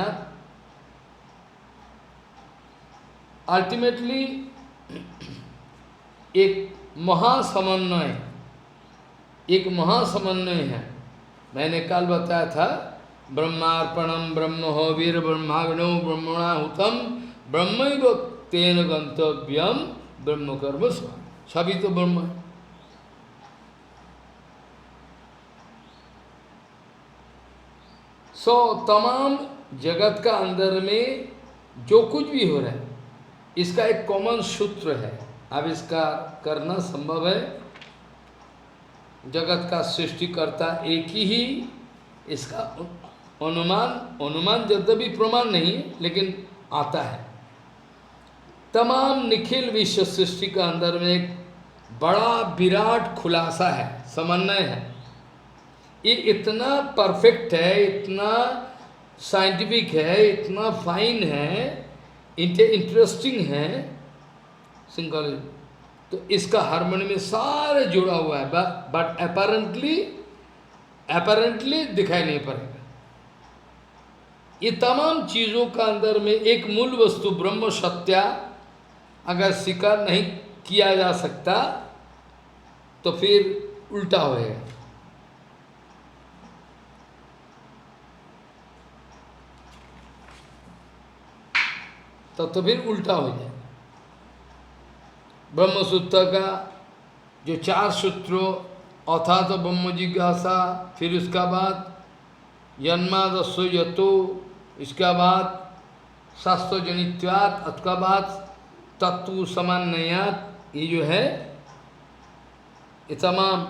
[SPEAKER 1] अल्टीमेटली एक महासमन्वय, एक महासमन्वय है। मैंने कल बताया था, ब्रह्मार्पणम ब्रह्म हो वीर ब्रह्माग्नो ब्रह्मणाहुतम ब्रह्मैव तेन गंतव्यम ब्रह्म कर्म स्व। सभी तो ब्रह्म है। तमाम जगत का अंदर में जो कुछ भी हो रहा है, इसका एक कॉमन सूत्र है, आविष्कार करना संभव है। जगत का सृष्टिकर्ता एक ही, इसका अनुमान यद्यपि प्रमाण नहीं है लेकिन आता है। तमाम निखिल विश्व सृष्टि का अंदर में एक बड़ा विराट खुलासा है, समन्वय है। ये इतना परफेक्ट है, इतना साइंटिफिक है, इतना फाइन है, इंटरेस्टिंग है सिंगल। तो इसका हार्मोनी में सारे जुड़ा हुआ है, बट अपैरेंटली दिखाई नहीं पड़ेगा। ये तमाम चीजों का अंदर में एक मूल वस्तु ब्रह्म सत्या अगर स्वीकार नहीं किया जा सकता तो फिर उल्टा होएगा। तो फिर उल्टा हो जाए। ब्रह्म सूत्र का जो 4 सूत्रों, अथा तो ब्रह्म जिज्ञासा, फिर उसका बाद जन्मादस्यो यतो, इसका बाद शास्त्रजनित्वात् अथवा तत्व समन्वयात्, ये जो है ये तमाम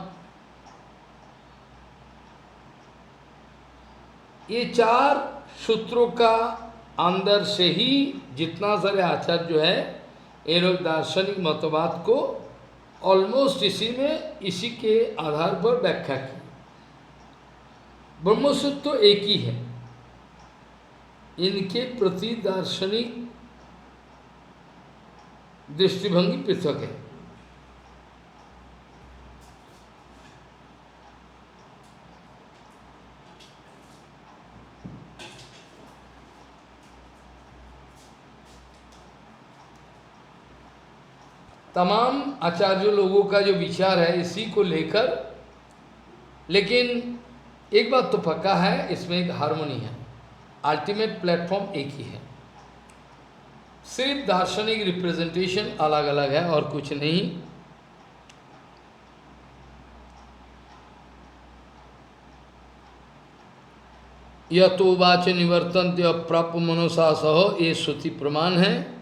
[SPEAKER 1] ये चार सूत्रों का अंदर से ही जितना सारे आचार्य जो है ये लोग दार्शनिक मतवाद को ऑलमोस्ट इसी के आधार पर व्याख्या की। ब्रह्मसूत्र तो एक ही है, इनके प्रति दार्शनिक दृष्टिभंगी पृथक है। तमाम आचार्य लोगों का जो विचार है इसी को लेकर, लेकिन एक बात तो पक्का है, इसमें एक हार्मनी है, अल्टीमेट प्लेटफॉर्म एक ही है, सिर्फ दार्शनिक रिप्रेजेंटेशन अलग अलग है और कुछ नहीं। यह तो वाच निवर्तन्ते अप्राप्य मनोसा सह, ये श्रुति प्रमाण है।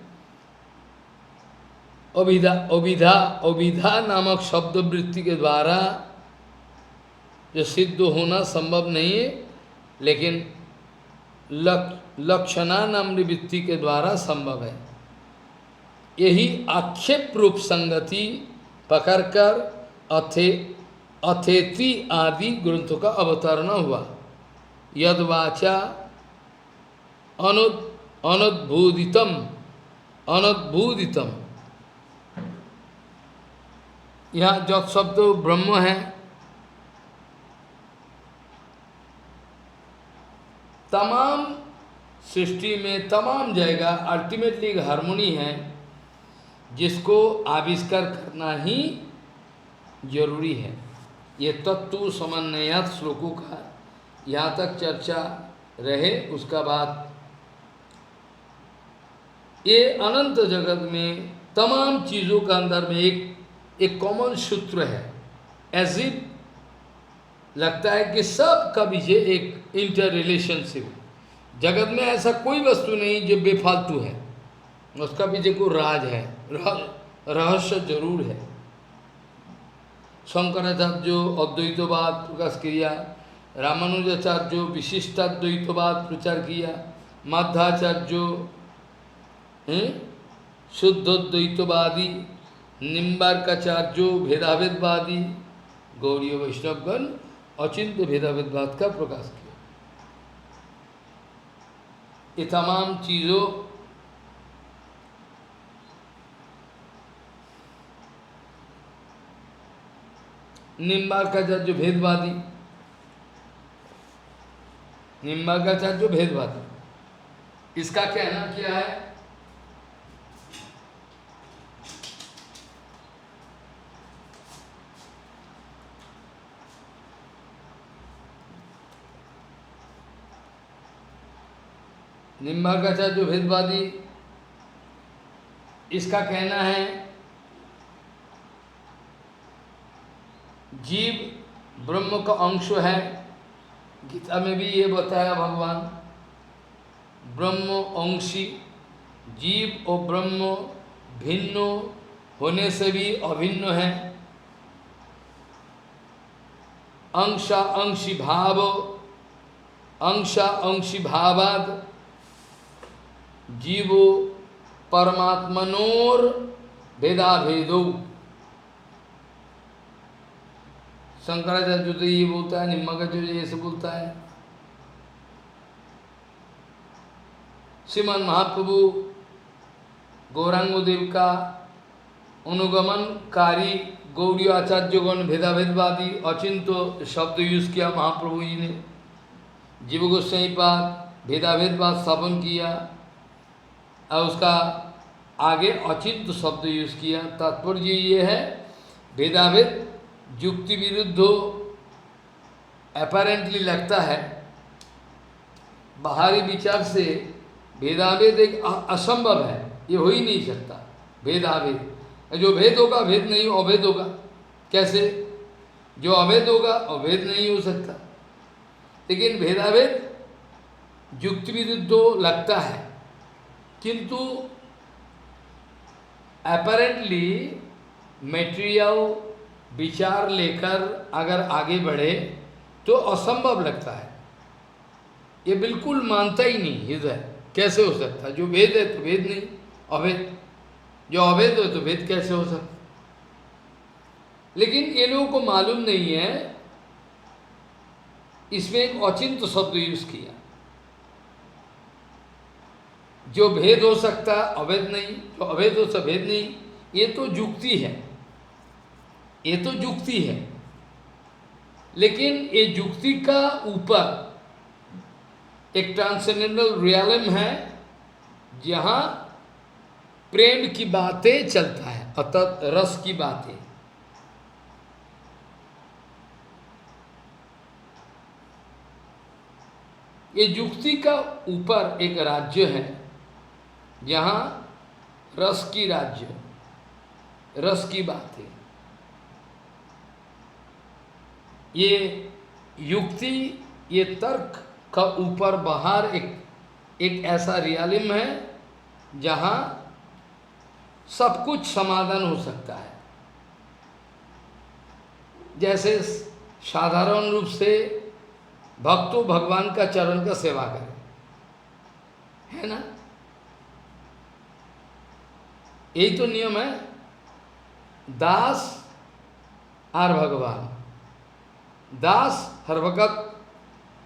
[SPEAKER 1] अभिधा नामक शब्द वृत्ति के द्वारा जो सिद्ध होना संभव नहीं है, लेकिन लक्षणा नाम वृत्ति के द्वारा संभव है। यही आक्षेप रूप संगति पकड़कर अथेति आदि ग्रंथों का अवतरण हुआ। यद वाचा अनुद्भूदितम, यहाँ जब शब्द ब्रह्म है, तमाम सृष्टि में तमाम जगह अल्टीमेटली एक हार्मोनी है, जिसको आविष्कार करना ही जरूरी है। ये तत्व समन्वयात श्लोकों का यहाँ तक चर्चा रहे, उसका बाद ये अनंत जगत में तमाम चीज़ों का अंदर में एक कॉमन सूत्र है। एज इफ लगता है कि सब का पीछे एक इंटर रिलेशनशिप, जगत में ऐसा कोई वस्तु नहीं जो बेफालतू है, उसका पीछे कोई राज है, रहस्य जरूर है। शंकराचार्य जो अद्वैतवाद प्रकाश किया, रामानुजाचार्य जो विशिष्टाद्वैतवाद प्रचार किया, माध्वाचार्य जो शुद्धद्वैतवादी, निम्बार्काचार्य जो भेदाभेदवादी, गौड़ीय वैष्णवगण अचिंत्य भेदाभेदवाद का प्रकाश किया। ये तमाम चीज़ों निम्बार्काचार्य जो भेदवादी, निम्बार्काचार्य जो भेदवादी, इसका कहना क्या है? निम्बार्काचार्य जो भेदवादी, इसका कहना है जीव ब्रह्म का अंश है। गीता में भी ये बताया भगवान, ब्रह्म अंशी, जीव और ब्रह्म भिन्न होने से भी अभिन्न है। अंशा अंशी भाव, अंशा अंशी भावाद जीवो परमात्मनोर भेदाभेदो। शंकराचार्य तो ये बोलता है, निम्बार्काचार्य ऐसे बोलता है। श्रीमान महाप्रभु गौरांगदेव का अनुगमनकारी गौड़ीय आचार्यगण भेदाभेदवादी अचिंत्य शब्द यूज किया महाप्रभु जी ने। जीव गोस्वामी पाद भेदाभेदवाद स्थापन किया और उसका आगे अचिंत्य शब्द यूज किया। तात्पर्य ये है, भेदाभेद युक्ति विरुद्ध अपैरेंटली लगता है, बाहरी विचार से भेदाभेद एक असंभव है, ये हो ही नहीं सकता। भेदाभेद, जो भेद होगा भेद नहीं, अभेद होगा। कैसे? जो अभेद होगा अभेद नहीं हो सकता। लेकिन भेदाभेद युक्ति विरुद्ध लगता है, किंतु अपैरेंटली मेटेरियल विचार लेकर अगर आगे बढ़े तो असंभव लगता है। ये बिल्कुल मानता ही नहीं हृदय, कैसे हो सकता है? जो वेद है तो वेद नहीं, अवेद, जो अवेद है तो वेद कैसे हो सकता? लेकिन ये लोगों को मालूम नहीं है, इसमें एक अचिंत शब्द यूज किया। जो भेद हो सकता अवैध नहीं, जो अवैध हो सकता भेद नहीं, ये तो युक्ति है, ये तो युक्ति है। लेकिन ये युक्ति का ऊपर एक ट्रांसेंडेंटल रियलिम है जहां प्रेम की बातें चलता है, अर्थात रस की बातें। ये युक्ति का ऊपर एक राज्य है जहां रस की राज्य, रस की बातें। ये युक्ति, ये तर्क का ऊपर बाहर एक ऐसा रियलिम है जहां सब कुछ समाधान हो सकता है। जैसे साधारण रूप से भक्तों भगवान का चरण का सेवा करें, है ना? यही तो नियम है, दास और भगवान। दास हर वक्त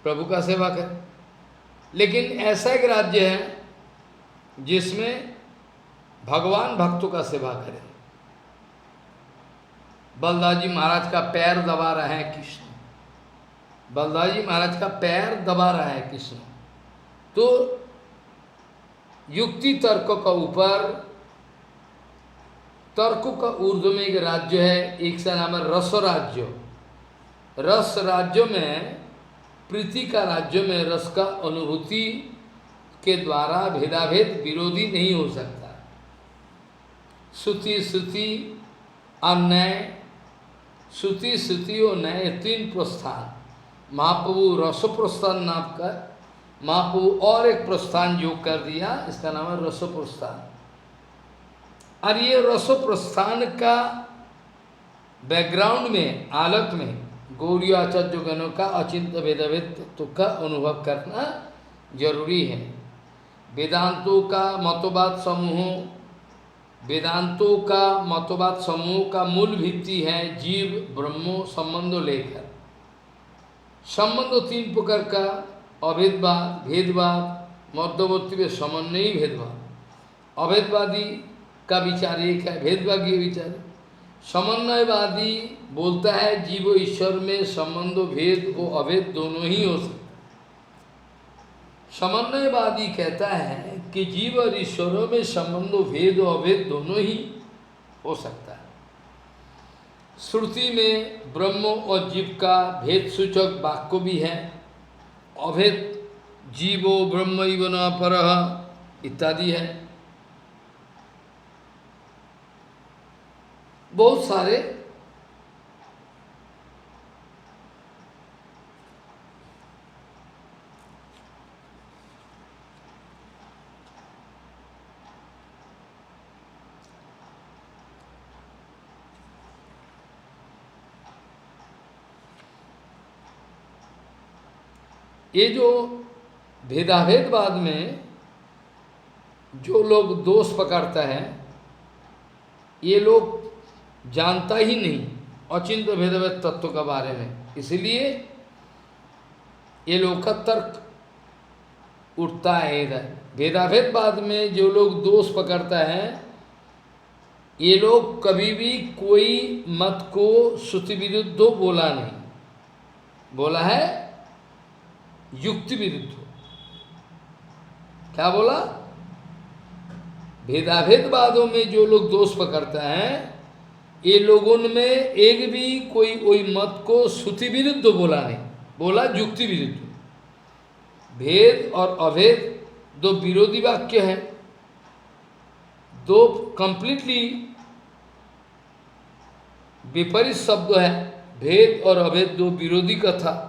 [SPEAKER 1] प्रभु का सेवा करे। लेकिन ऐसा एक राज्य है जिसमें भगवान भक्तों का सेवा करे। बलदास जी महाराज का पैर दबा रहे हैं कृष्ण, बलदास जी महाराज का पैर दबा रहा है कृष्ण। तो युक्ति तर्क का ऊपर, तर्क का ऊर्ध्व में एक राज्य है, एक का नाम है रस राज्य। रस राज्य में, प्रीति का राज्य में रस का अनुभूति के द्वारा भेदाभेद विरोधी नहीं हो सकता। श्रुति श्रुति और न्याय, श्रुति श्रुति और न्याय, तीन प्रस्थान। महाप्रभु रस प्रस्थान नाम का, महाप्रभु और एक प्रस्थान योग कर दिया, इसका नाम है रस प्रस्थान। और ये रस प्रस्थान का बैकग्राउंड में, आलत में गौड़ीय आचार्य गणों का अचिंत्य भेदाभेद तत्व का अनुभव करना जरूरी है। वेदांतों का मतवाद समूह, वेदांतों का मतवाद समूह का मूल भित्ति है जीव ब्रह्मो संबंध लेकर। संबंध तीन प्रकार का, अभेदवाद, भेदवाद, मध्यवर्ती में समन्वयी भेदवाद। अभेदवादी का विचार एक है, भेदवादी विचार। समन्वयवादी बोलता है जीव और ईश्वर में संबंध भेद वो अभेद दोनों ही हो सकते। समन्वयवादी कहता है कि जीव और ईश्वरों में संबंध भेद और अभेद दोनों ही हो सकता है। श्रुति में ब्रह्म और जीव का भेद सूचक वाक्य भी है, अभेद जीवो ब्रह्म इव न परः इत्यादि है। बहुत सारे ये जो भेदाभेदवाद में जो लोग दोष पकड़ता है, ये लोग जानता ही नहीं अचिंत भेदभेद तत्व के बारे में, इसलिए ये लोग का तर्क उठता है इधर। भेदाभेदवाद में जो लोग दोष पकड़ता है, ये लोग कभी भी कोई मत को श्रुति विरुद्ध बोला नहीं, बोला है युक्ति विरुद्ध। क्या बोला? भेदाभेदवादों में जो लोग दोष पकड़ता है, ये लोगों में एक भी कोई मत को श्रुति विरुद्ध बोला नहीं, बोला युक्ति विरुद्ध। भेद और अभेद दो विरोधी वाक्य हैं, दो कंप्लीटली विपरीत शब्द है। भेद और अभेद दो विरोधी कथा।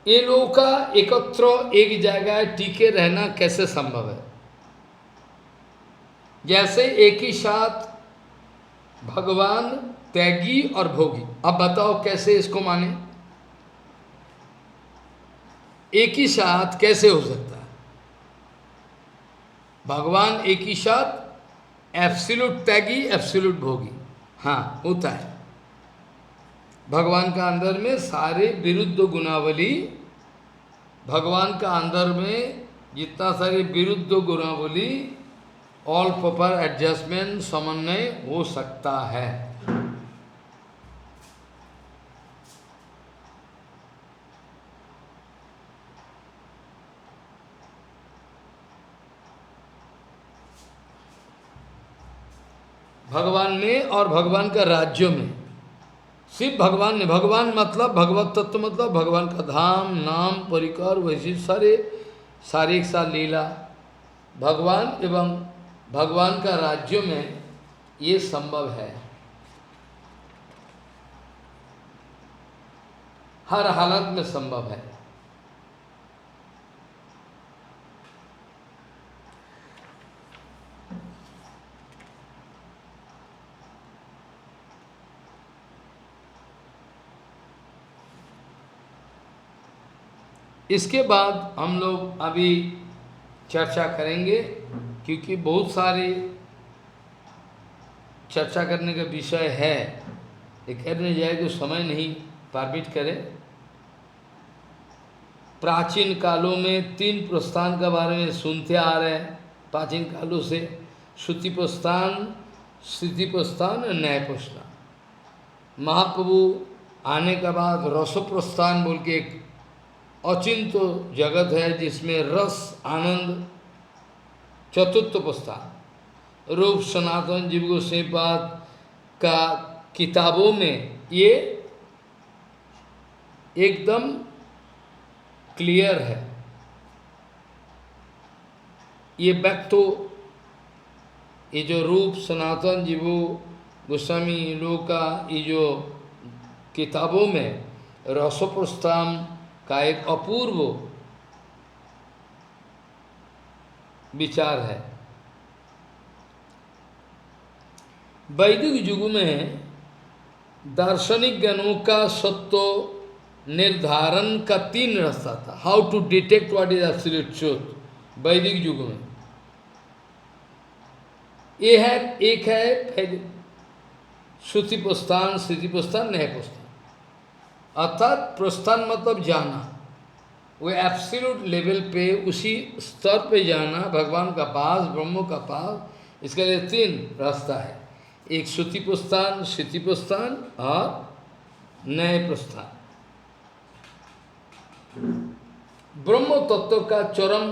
[SPEAKER 1] ये लोगों का एकत्र एक जगह टिके रहना कैसे संभव है? जैसे एक ही साथ भगवान त्यागी और भोगी, अब बताओ कैसे इसको माने? एक ही साथ कैसे हो सकता है? भगवान एक ही साथ एब्सोल्यूट त्यागी एब्सोल्यूट भोगी, हाँ होता है। भगवान का अंदर में सारे विरुद्ध गुणावली, भगवान का अंदर में जितना सारे विरुद्ध गुणावली, ऑल प्रॉपर एडजस्टमेंट समन्वय हो सकता है। भगवान में और भगवान का राज्यों में, सिर्फ भगवान में, भगवान मतलब भगवत तत्व मतलब भगवान का धाम नाम परिकर वैसे सारे सारे एक साथ लीला, भगवान एवं भगवान का राज्यों में ये संभव है। हर हालत में संभव है। इसके बाद हम लोग अभी चर्चा करेंगे, क्योंकि बहुत सारे चर्चा करने का विषय है, ये करने जाए तो समय नहीं परमिट करे। प्राचीन कालों में तीन प्रस्थान के बारे में सुनते आ रहे हैं, प्राचीन कालों से, श्रुति प्रस्थान, स्थिति प्रस्थान और न्याय प्रस्थान। महाप्रभु आने के बाद रस प्रस्थान बोल के एक अचिंत जगत है जिसमें रस आनंद, चतुर्थ प्रस्थान, रूप सनातन जीव गोस्वामीपाद का किताबों में ये एकदम क्लियर है। ये व्यक्तो, ये जो रूप सनातन जीवो गोस्वामी लोग का ये जो किताबों में रसोप्रस्थान का एक अपूर्व विचार है। वैदिक युग में दार्शनिक ज्ञानों का सत्व निर्धारण का तीन रास्ता था, how to detect what is absolute truth. वैदिक युग में ये है, एक है श्रुति प्रस्थान, स्थिति प्रस्थान, न्याय प्रस्थान। अर्थात प्रस्थान मतलब जाना, वो एब्सोल्यूट लेवल पे, उसी स्तर पे जाना, भगवान का पास, ब्रह्म का पास। इसके लिए तीन रास्ता है, एक श्रुति प्रस्थान, स्थिति प्रस्थान और न्याय प्रस्थान। ब्रह्म तत्व का चरम,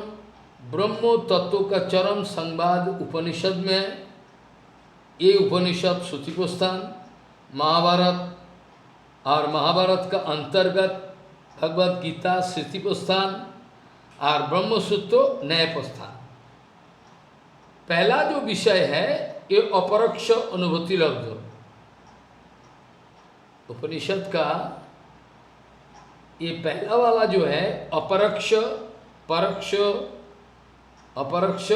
[SPEAKER 1] ब्रह्म तत्व का चरम संवाद उपनिषद में है। ये उपनिषद श्रुति प्रस्थान, महाभारत और महाभारत का अंतर्गत भगवद गीता स्थिति प्रस्थान और ब्रह्मसूत्र न्याय प्रस्थान। पहला जो विषय है ये अपरोक्ष अनुभूति लब्ध उपनिषद का, ये पहला वाला जो है अपरोक्ष, परोक्ष, अपरोक्ष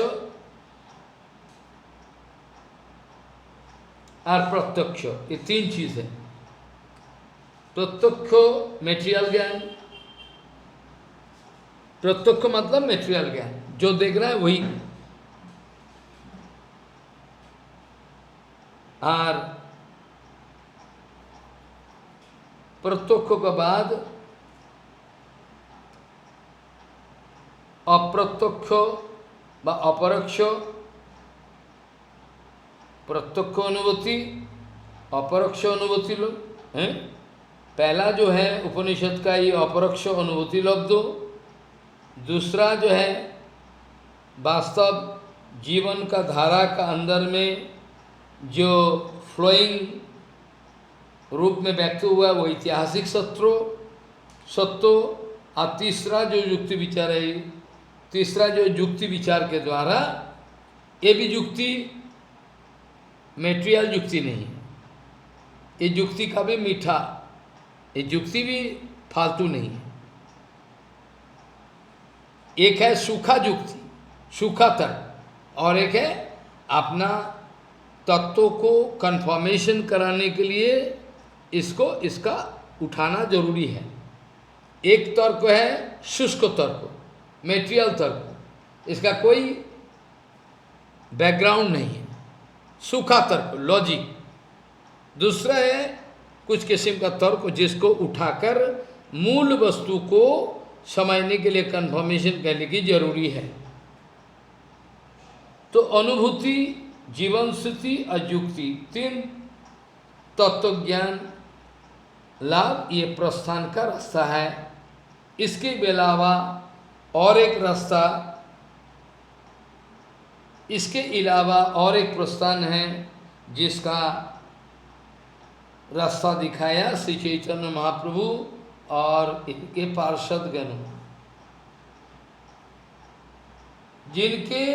[SPEAKER 1] और प्रत्यक्ष, ये तीन चीज है। प्रत्यक्ष मेटेरियल ज्ञान, प्रत्यक्ष मतलब मेटेरियल ज्ञान, जो देख रहा है वही। और प्रत्यक्ष के बाद अप्रत्यक्ष व अपरोक्ष, प्रत्यक्ष अनुभूति, अपरोक्ष अनुभूति लोग हैं। पहला जो है उपनिषद का ये अपरोक्ष अनुभूति लब्धो। दूसरा जो है वास्तव जीवन का धारा का अंदर में जो फ्लोइंग रूप में व्यक्त हुआ वो ऐतिहासिक सत्व। और तीसरा जो युक्ति विचार है, तीसरा जो युक्ति विचार के द्वारा, ये भी युक्ति मेटेरियल युक्ति नहीं है, ये युक्ति का भी मीठा, ये युक्ति भी फालतू नहीं है, एक है सूखा युक्ति, सूखा तर्क, और एक है अपना तत्व को कंफर्मेशन कराने के लिए इसका उठाना जरूरी है। एक तर्क है शुष्क तर्क, मेटेरियल तर्क, इसका कोई बैकग्राउंड नहीं है, सूखा तर्क, लॉजिक। दूसरा है कुछ किस्म का तर्क जिसको उठाकर मूल वस्तु को समझने के लिए कंफर्मेशन करने की जरूरी है। तो अनुभूति, जीवन स्थिति और युक्ति, तीन तत्व ज्ञान लाभ, ये प्रस्थान का रास्ता है। इसके अलावा और एक रास्ता, इसके अलावा और एक प्रस्थान है जिसका रास्ता दिखाया श्री चैतन्य महाप्रभु और इनके पार्षद गण, जिनके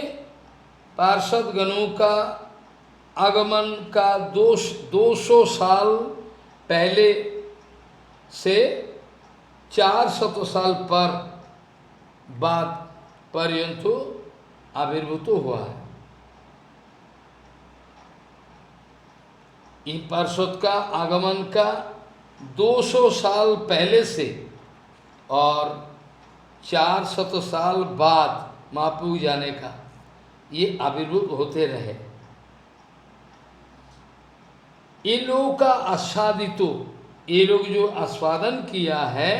[SPEAKER 1] पार्षद गणों का आगमन का 200 साल पहले से 400 साल पर बाद पर्यंत आविर्भूत हुआ है। इन पार्षद का आगमन का 200 साल पहले से और 400 साल बाद महाप्रभु जाने का ये आविर्भूत होते रहे। इन लोगों का आस्वादितो, ये लोग जो आस्वादन किया है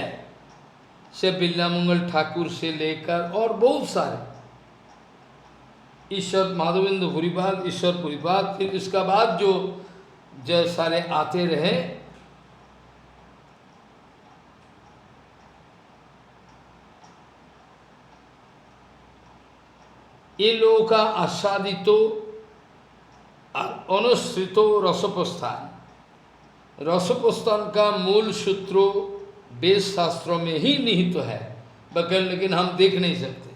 [SPEAKER 1] से बिल्लामंगल ठाकुर से लेकर और बहुत सारे ईश्वर माधवेंद्र पुरीपाद, ईश्वर पुरीपाद, फिर इसका बाद जो सारे आते रहे, ये लोगों का आस्वादितो अनुसृतो रसोपस्थान, रसोपस्थान का मूल सूत्रों वेद शास्त्रों में ही निहित है, लेकिन हम देख नहीं सकते।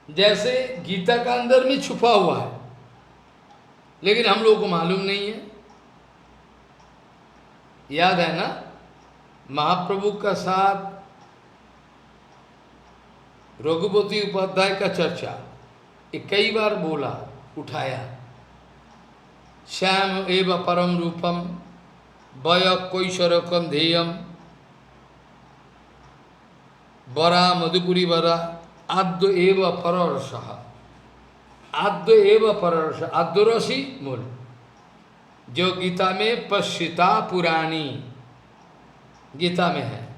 [SPEAKER 1] जैसे गीता का अंदर में छुपा हुआ है लेकिन हम लोगों को मालूम नहीं है। याद है ना, महाप्रभु का साथ रघुपति उपाध्याय का चर्चा ये कई बार बोला, उठाया, श्याम एव परम रूपम वय कैशोरकम ध्येयम बरा मधुपुरी बरा आद्य एव पररस, आद्य एव पररस, आद्यरसी मूल, जो गीता में पश्चिता पुराणी गीता में है।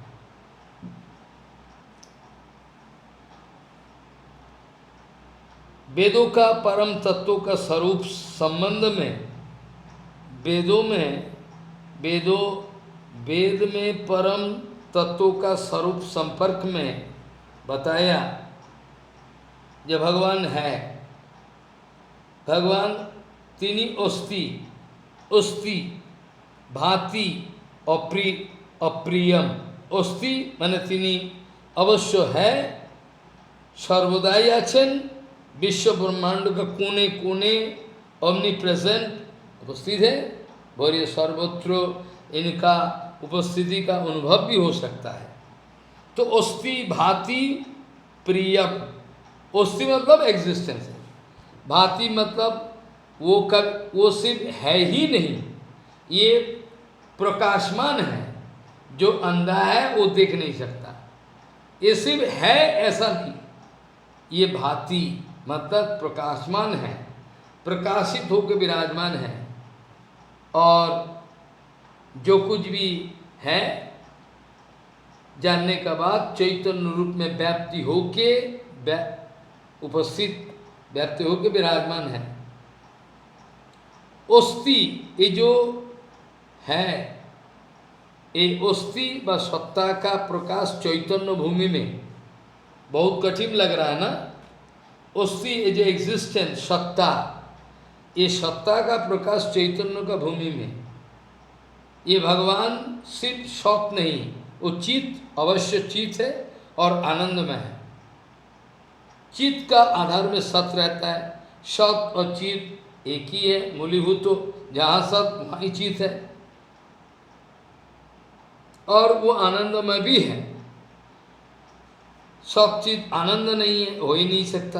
[SPEAKER 1] वेदों का परम तत्वों का स्वरूप संबंध में, वेद में परम तत्वों का स्वरूप संपर्क में बताया। जब भगवान है, भगवान तिनी अस्ति भांति अप्रियम, अस्ति माने तिनी अवश्य है, सर्वदाई आছেন, विश्व ब्रह्मांड का कोने कोने ओमनी प्रेजेंट उपस्थित है, और ये सर्वत्र इनका उपस्थिति का अनुभव भी हो सकता है। तो अस्ति भांति प्रियम, अस्ति मतलब एग्जिस्टेंस है, भांति मतलब वो सिर्फ है ही नहीं, ये प्रकाशमान है, जो अंधा है वो देख नहीं सकता, ये सिर्फ है ऐसा नहीं, ये भांति मतलब प्रकाशमान है, प्रकाशित होकर विराजमान है, और जो कुछ भी है जानने का बाद चैतन्य रूप में व्याप्ति होके उपस्थित, व्याप्ति होके विराजमान है। अस्ति ये जो है, ये अस्ति व सत्ता का प्रकाश चैतन्य भूमि में, बहुत कठिन लग रहा है ना, अस्ति ये जो एग्जिस्टेंस सत्ता, ये सत्ता का प्रकाश चैतन्य का भूमि में, ये भगवान सिर्फ सत नहीं, वो चित, अवश्य चित है और आनंदमय है। चित का आधार में सत रहता है, सत और चित एक ही है, मूलीभूत, तो जहाँ सत वहाँ ही चित है, और वो आनंदमय भी है। सच्चित आनंद नहीं है, हो ही नहीं सकता।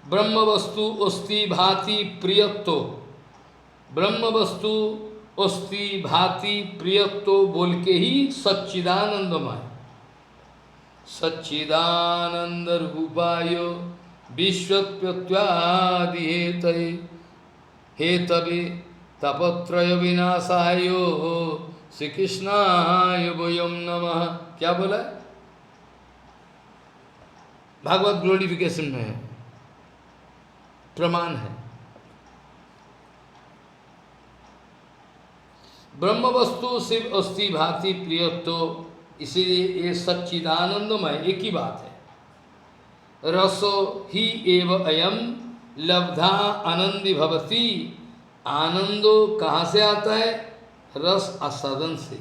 [SPEAKER 1] ब्रह्म वस्तु अस्ति भाति प्रियत्व, ब्रह्म वस्तु अस्ति भाति प्रियत्व बोल के ही सच्चिदानंदमय, सच्चिदानंद रूपाय विश्वत्यादि हेतये हेतवे तपत्रय विनाशाय श्री कृष्णाय वयम नमः। क्या बोला? भागवत ग्लोरिफिकेशन में है, प्रमाण है। ब्रह्म वस्तु शिव अस्ति भाति प्रियत्व, इसीलिए ये सच्चिदानंदमय एक ही बात है। रसो ही एव अयम लब्धा आनंदी भवती, आनंदो कहाँ से आता है? रस आस्वादन से।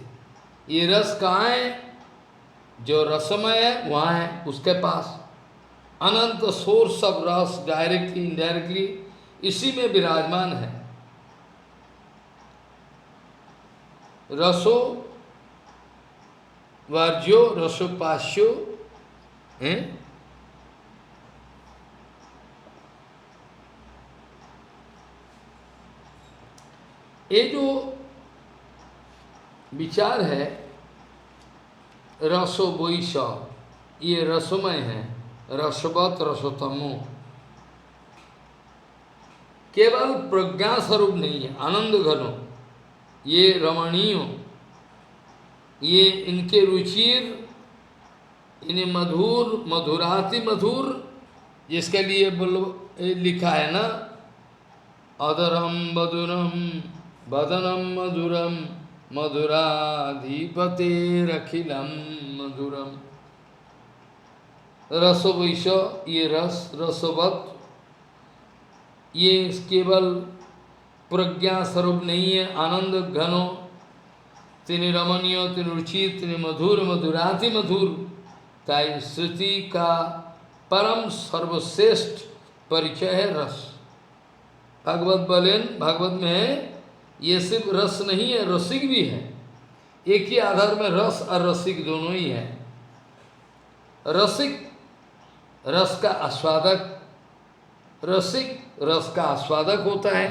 [SPEAKER 1] ये रस कहाँ है? जो रसमय है वहाँ है, उसके पास अनंत सोर्स ऑफ रस डायरेक्टली इनडायरेक्टली इसी में विराजमान है। रसो वर्ज्यो रसोपास्यो है। ये जो विचार है रसो वैश, ये रसमय है, रसवत रसोतमो, केवल प्रज्ञा स्वरूप नहीं है, आनंद घनो, ये रमणीय, ये इनके रुचिर, इन्हें मधुर मधुराति मधुर, जिसके लिए बोलो लिखा है ना, अदरम मधुरम वदनम मधुरम मधुराधिपतेरखिलम मधुरम। रसवैश, ये रस रसवत, ये केवल प्रज्ञा स्वरूप नहीं है, आनंद घनो, तिनि रमणीय, तिनि रुचिर, तिनि मधुर मधुराति मधुर। ताई श्रुति का परम सर्वश्रेष्ठ परिचय है रस। भागवत बलेन, भागवत में है, ये सिर्फ रस नहीं है, रसिक भी है। एक ही आधार में रस और रसिक दोनों ही है। रसिक रस का आस्वादक, रसिक रस का आस्वादक होता है।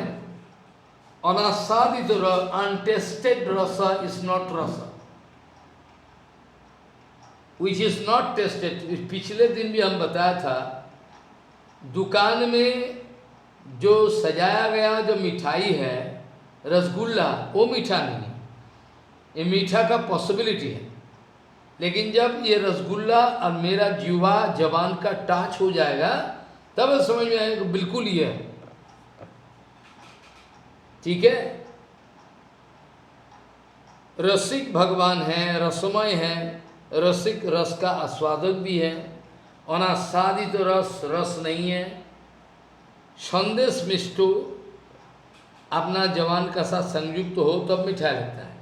[SPEAKER 1] अनास्वादित रस, अनटेस्टेड रस इज नॉट रस, विच इज नॉट टेस्टेड। पिछले दिन भी हम बताया था, दुकान में जो सजाया गया जो मिठाई है रसगुल्ला, वो मीठा नहीं है, ये मीठा का पॉसिबिलिटी है। लेकिन जब ये रसगुल्ला और मेरा जीवा जबान का टच हो जाएगा तब समझ में आएगा बिल्कुल ये है। ठीक है, रसिक भगवान है, रसमय है, रसिक रस का आस्वादक भी है। अनास्वादित रस रस नहीं है। संदेश मिष्टो, अपना जवान का साथ संयुक्त हो तब मीठा लगता है,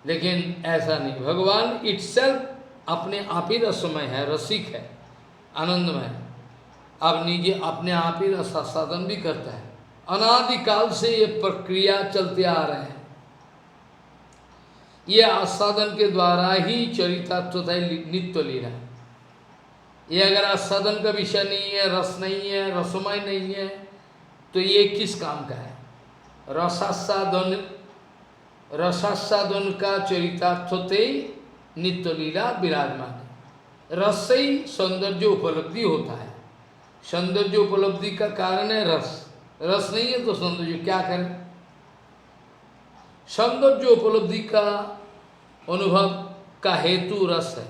[SPEAKER 1] लेकिन ऐसा नहीं। भगवान इटसेल्फ अपने आप ही रसमय है, रसिक है, आनंदमय। अब निजे अपने आप ही रस आस्वादन भी करता है। अनादिकाल से ये प्रक्रिया चलते आ रहे हैं। ये आस्वादन के द्वारा ही चरितार्थ नित्य लीला। ये अगर आस्वादन का विषय नहीं है, रस नहीं है, रसमय नहीं है, तो ये किस काम का है? रसास्वादन का चरितार्थते नित्य लीला विराजमान है। रस से ही सौंदर्य उपलब्धि होता है। सौंदर्य उपलब्धि का कारण है रस। रस नहीं है तो सौंदर्य क्या करें? सौंदर्य उपलब्धि का अनुभव का हेतु रस है।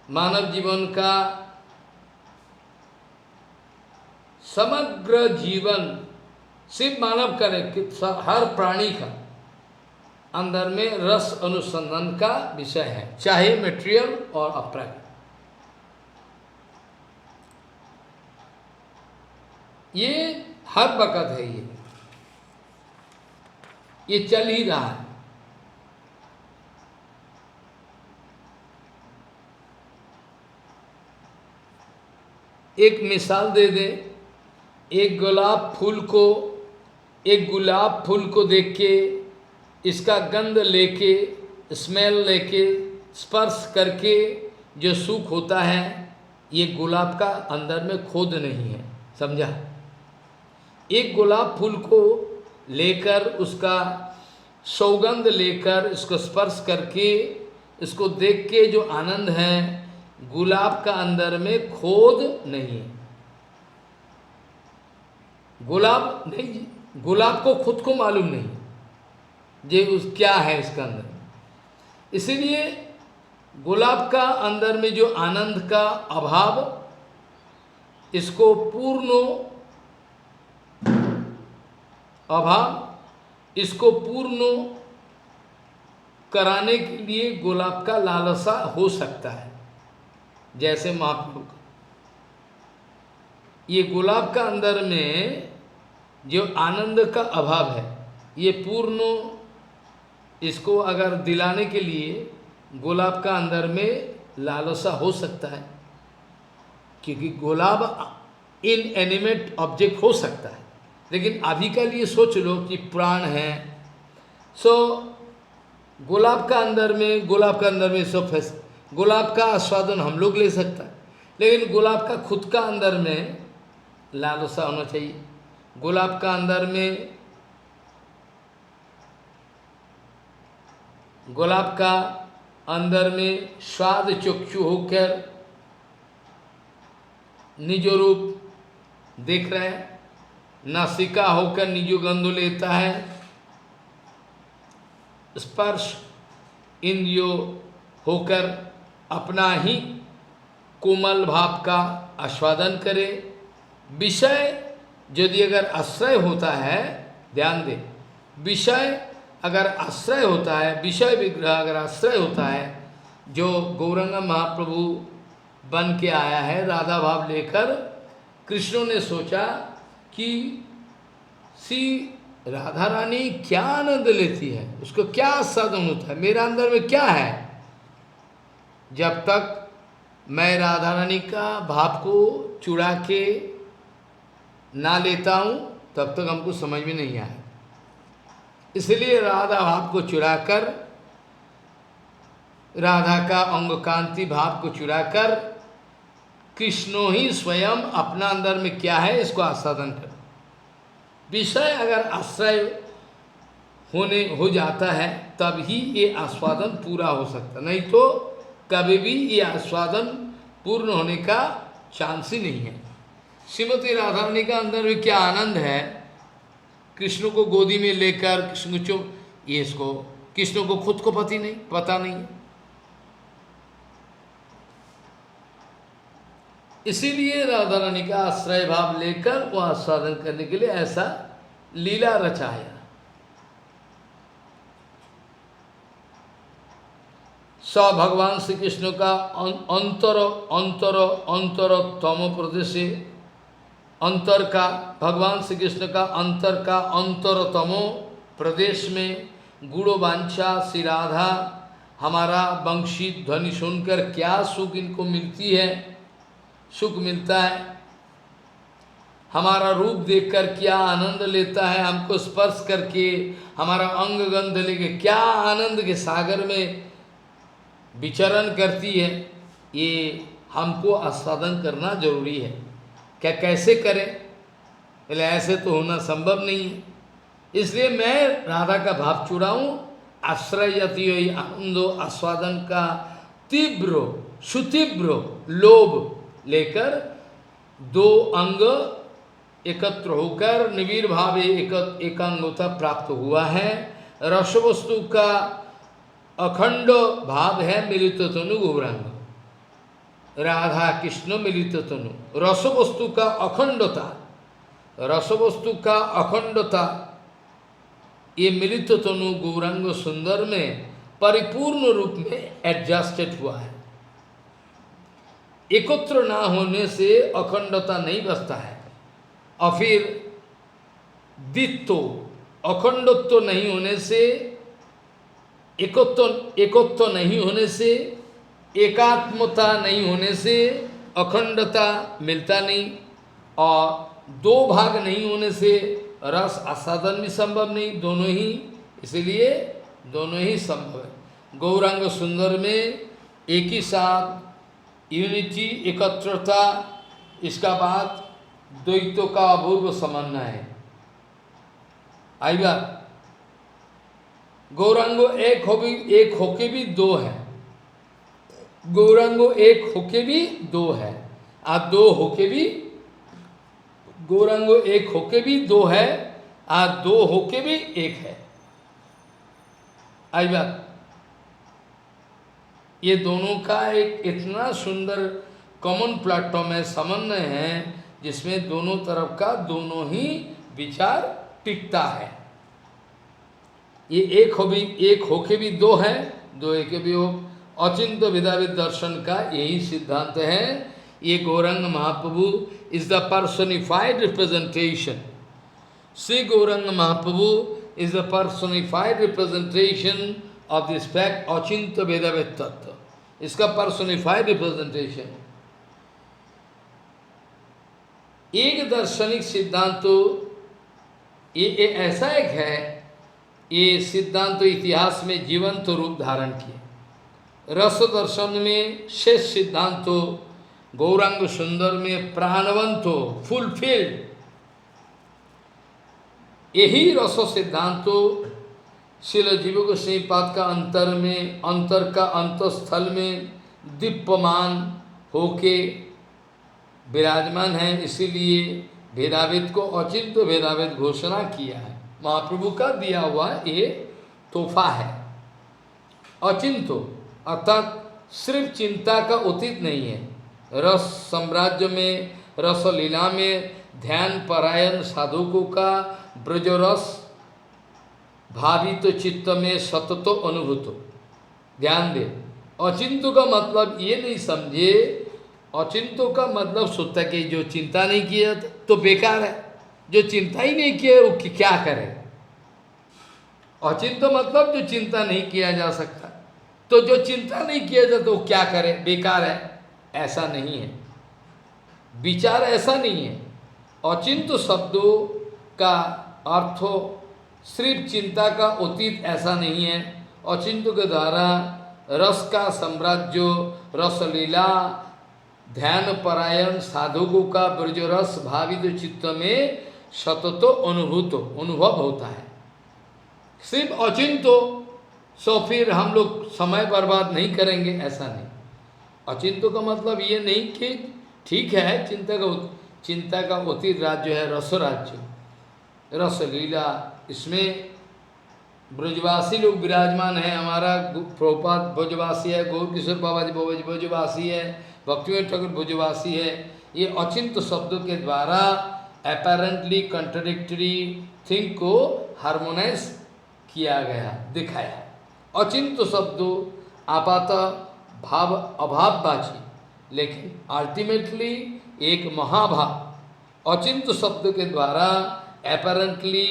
[SPEAKER 1] मानव जीवन का समग्र जीवन सिर्फ मानव का नहीं, हर प्राणी का अंदर में रस अनुसंधान का विषय है, चाहे मटेरियल और अप्राकृतिक। ये हर वक़्त है, ये चल ही रहा है। एक मिसाल दे दे, एक गुलाब फूल को देख के, इसका गंध लेके, स्मेल लेके, स्पर्श करके जो सुख होता है ये गुलाब का अंदर में खोद नहीं है, समझा। एक गुलाब फूल को लेकर उसका सौगंध लेकर इसको स्पर्श करके इसको देख के जो आनंद है, गुलाब का अंदर में खोद नहीं है। गुलाब नहीं, गुलाब को खुद को मालूम नहीं जे उस क्या है इसका अंदर। इसीलिए गुलाब का अंदर में जो आनंद का अभाव, इसको पूर्ण अभाव, इसको पूर्ण कराने के लिए गुलाब का लालसा हो सकता है। जैसे महाप्रभु का ये गुलाब का अंदर में जो आनंद का अभाव है, ये पूर्ण इसको अगर दिलाने के लिए गुलाब का अंदर में लालसा हो सकता है, क्योंकि गुलाब इनएनिमेट ऑब्जेक्ट हो सकता है। लेकिन अभी का लिए सोच लो कि प्राण है, सो गुलाब का अंदर में सब गुलाब का आस्वादन हम लोग ले सकता है, लेकिन गुलाब का खुद का अंदर में लालसा होना चाहिए। गुलाब का अंदर में, गुलाब का अंदर में स्वाद चक्षु होकर निज रूप देख रहे हैं, नासिका होकर निज गंध लेता है, स्पर्श इंद्रियो होकर अपना ही कोमल भाव का आस्वादन करे। विषय यदि अगर आश्रय होता है, ध्यान दे, विषय अगर आश्रय होता है, विषय विग्रह अगर आश्रय होता है, जो गौरंग महाप्रभु बन के आया है राधा भाव लेकर, कृष्णों ने सोचा कि सी राधा रानी क्या आनंद लेती है, उसको क्या साधन होता है, मेरा अंदर में क्या है। जब तक मैं राधा रानी का भाव को चुरा के ना लेता हूँ तब तक हमको समझ में नहीं आया। इसलिए राधा भाव को चुराकर, राधा का अंग कांति भाव को चुराकर कृष्णो ही स्वयं अपना अंदर में क्या है इसको आस्वादन कर। विषय अगर आश्रय हो जाता है तब ही ये आस्वादन पूरा हो सकता, नहीं तो कभी भी ये आस्वादन पूर्ण होने का चांस ही नहीं है। श्रीमती राधा रानी का अंदर में क्या आनंद है, कृष्ण को गोदी में लेकर कृष्ण को चुप, ये इसको कृष्ण को खुद को पता नहीं है। इसीलिए राधा रानी का आश्रय भाव लेकर वो आस्वादन करने के लिए ऐसा लीला रचाया। स भगवान श्री कृष्ण का अंतरतम प्रदेश, अंतर का, भगवान श्री कृष्ण का अंतरतमो प्रदेश में गुणवांछा श्री राधा हमारा वंशी ध्वनि सुनकर क्या सुख इनको मिलती है, सुख मिलता है। हमारा रूप देखकर क्या आनंद लेता है, हमको स्पर्श करके हमारा अंग गंध लेके क्या आनंद के सागर में विचरण करती है, ये हमको आस्वादन करना जरूरी है। क्या कैसे करें, पहले ऐसे तो होना संभव नहीं है। इसलिए मैं राधा का भाव चुराऊं, आश्रयती आनंदो आस्वादन का तीव्र सुतीव्र लोभ लेकर दो अंग एकत्र होकर निविर भाव एकांगता प्राप्त हुआ है। रस वस्तु का अखंड भाव है मिलित तनु गौरांग, राधा कृष्ण मिलित तनु, रस वस्तु का अखंडता, रस वस्तु का अखंडता, ये मिलित तनु गौरांग सुंदर में परिपूर्ण रूप में एडजस्टेड हुआ है। एकत्र ना होने से अखंडता नहीं बचता है, और फिर द्वित्व अखंडत्व नहीं होने से, एकत्व नहीं होने से, एकात्मता नहीं होने से अखंडता मिलता नहीं, और दो भाग नहीं होने से रस आस्वादन भी संभव नहीं, दोनों ही, इसलिए दोनों ही संभव है। गौरांग सुंदर में एक ही साथ यूनिटी, एकत्रता, इसका बाद द्वैतों का अपूर्व समन्वय है। आई बात, गौरांगो एक होके भी दो है, गौरांगो एक होके भी दो है, आप दो होके भी, गौरांगो एक होके भी दो है, आप दो होके भी एक है। आई बात, ये दोनों का एक इतना सुंदर कॉमन प्लेटफॉर्म है, समन्वय है, जिसमें दोनों तरफ का दोनों ही विचार टिकता है। ये एक होके भी दो है, दो एक भी हो, अचिंत भेदाभेद दर्शन का यही सिद्धांत है। ये Gaurang Mahaprabhu is the personified representation, Shri Gaurang Mahaprabhu is the personified representation of this fact, अचिंत भेदाभेद तत्व, इसका पर्सोनिफाइड रिप्रेजेंटेशन। एक दार्शनिक सिद्धांत ये ऐसा एक है, ये सिद्धांत इतिहास में जीवंत रूप धारण किए। रस दर्शन में शेष सिद्धांतो, गौरांग सुंदर में प्राणवंतो, फुलफिल्ड। यही रस सिद्धांतो श्रील जीव गोस्वामी पाद का अंतर का अंतस्थल में दीप्यमान होके विराजमान है, इसीलिए भेदाभेद को अचिंत भेदाभेद घोषणा किया है। महाप्रभु का दिया हुआ ये तोहफा है। अचिंतो अर्थात सिर्फ चिंता का उचित नहीं है। रस साम्राज्य में, रस लीला में ध्यान परायण साधकों का ब्रजरस भावित चित्त में सततो अनुभूतो। ध्यान दे, अचिंतो का मतलब ये नहीं समझे, अचिंतो का मतलब सोचता कि जो चिंता नहीं किया तो बेकार है, जो चिंता ही नहीं किया वो क्या करे। अचिंतो मतलब जो चिंता नहीं किया जा सकता, तो जो चिंता नहीं किया जाता तो क्या करे, बेकार है, ऐसा नहीं है। विचार ऐसा नहीं है। अचिंत शब्दों का अर्थ सिर्फ चिंता का अतीत ऐसा नहीं है। अचिंत के द्वारा रस का साम्राज्य, रसलीला, ध्यान परायण साधकों का ब्रजरस भावित चित्त में सततो अनुभव होता है। सिर्फ अचिंतो सो फिर हम लोग समय बर्बाद नहीं करेंगे, ऐसा नहीं। अचिंतो का मतलब ये नहीं कि ठीक है चिंता का अतीत राज्य है रस राज्य, रसलीला, इसमें ब्रजवासी लोग विराजमान है। हमारा प्रभुपाद ब्रजवासी है, गौर किशोर बाबा जी ब्रजवासी है, भक्तिवेदांत ठाकुर ब्रजवासी है। ये अचिंत शब्दों के द्वारा अपैरेंटली कंट्राडिक्टरी थिंग को हार्मोनाइज किया गया, दिखाया। अचिंत शब्दों आपात भाव अभाववाची, लेकिन अल्टीमेटली एक महाभाव। अचिंत शब्द के द्वारा apparently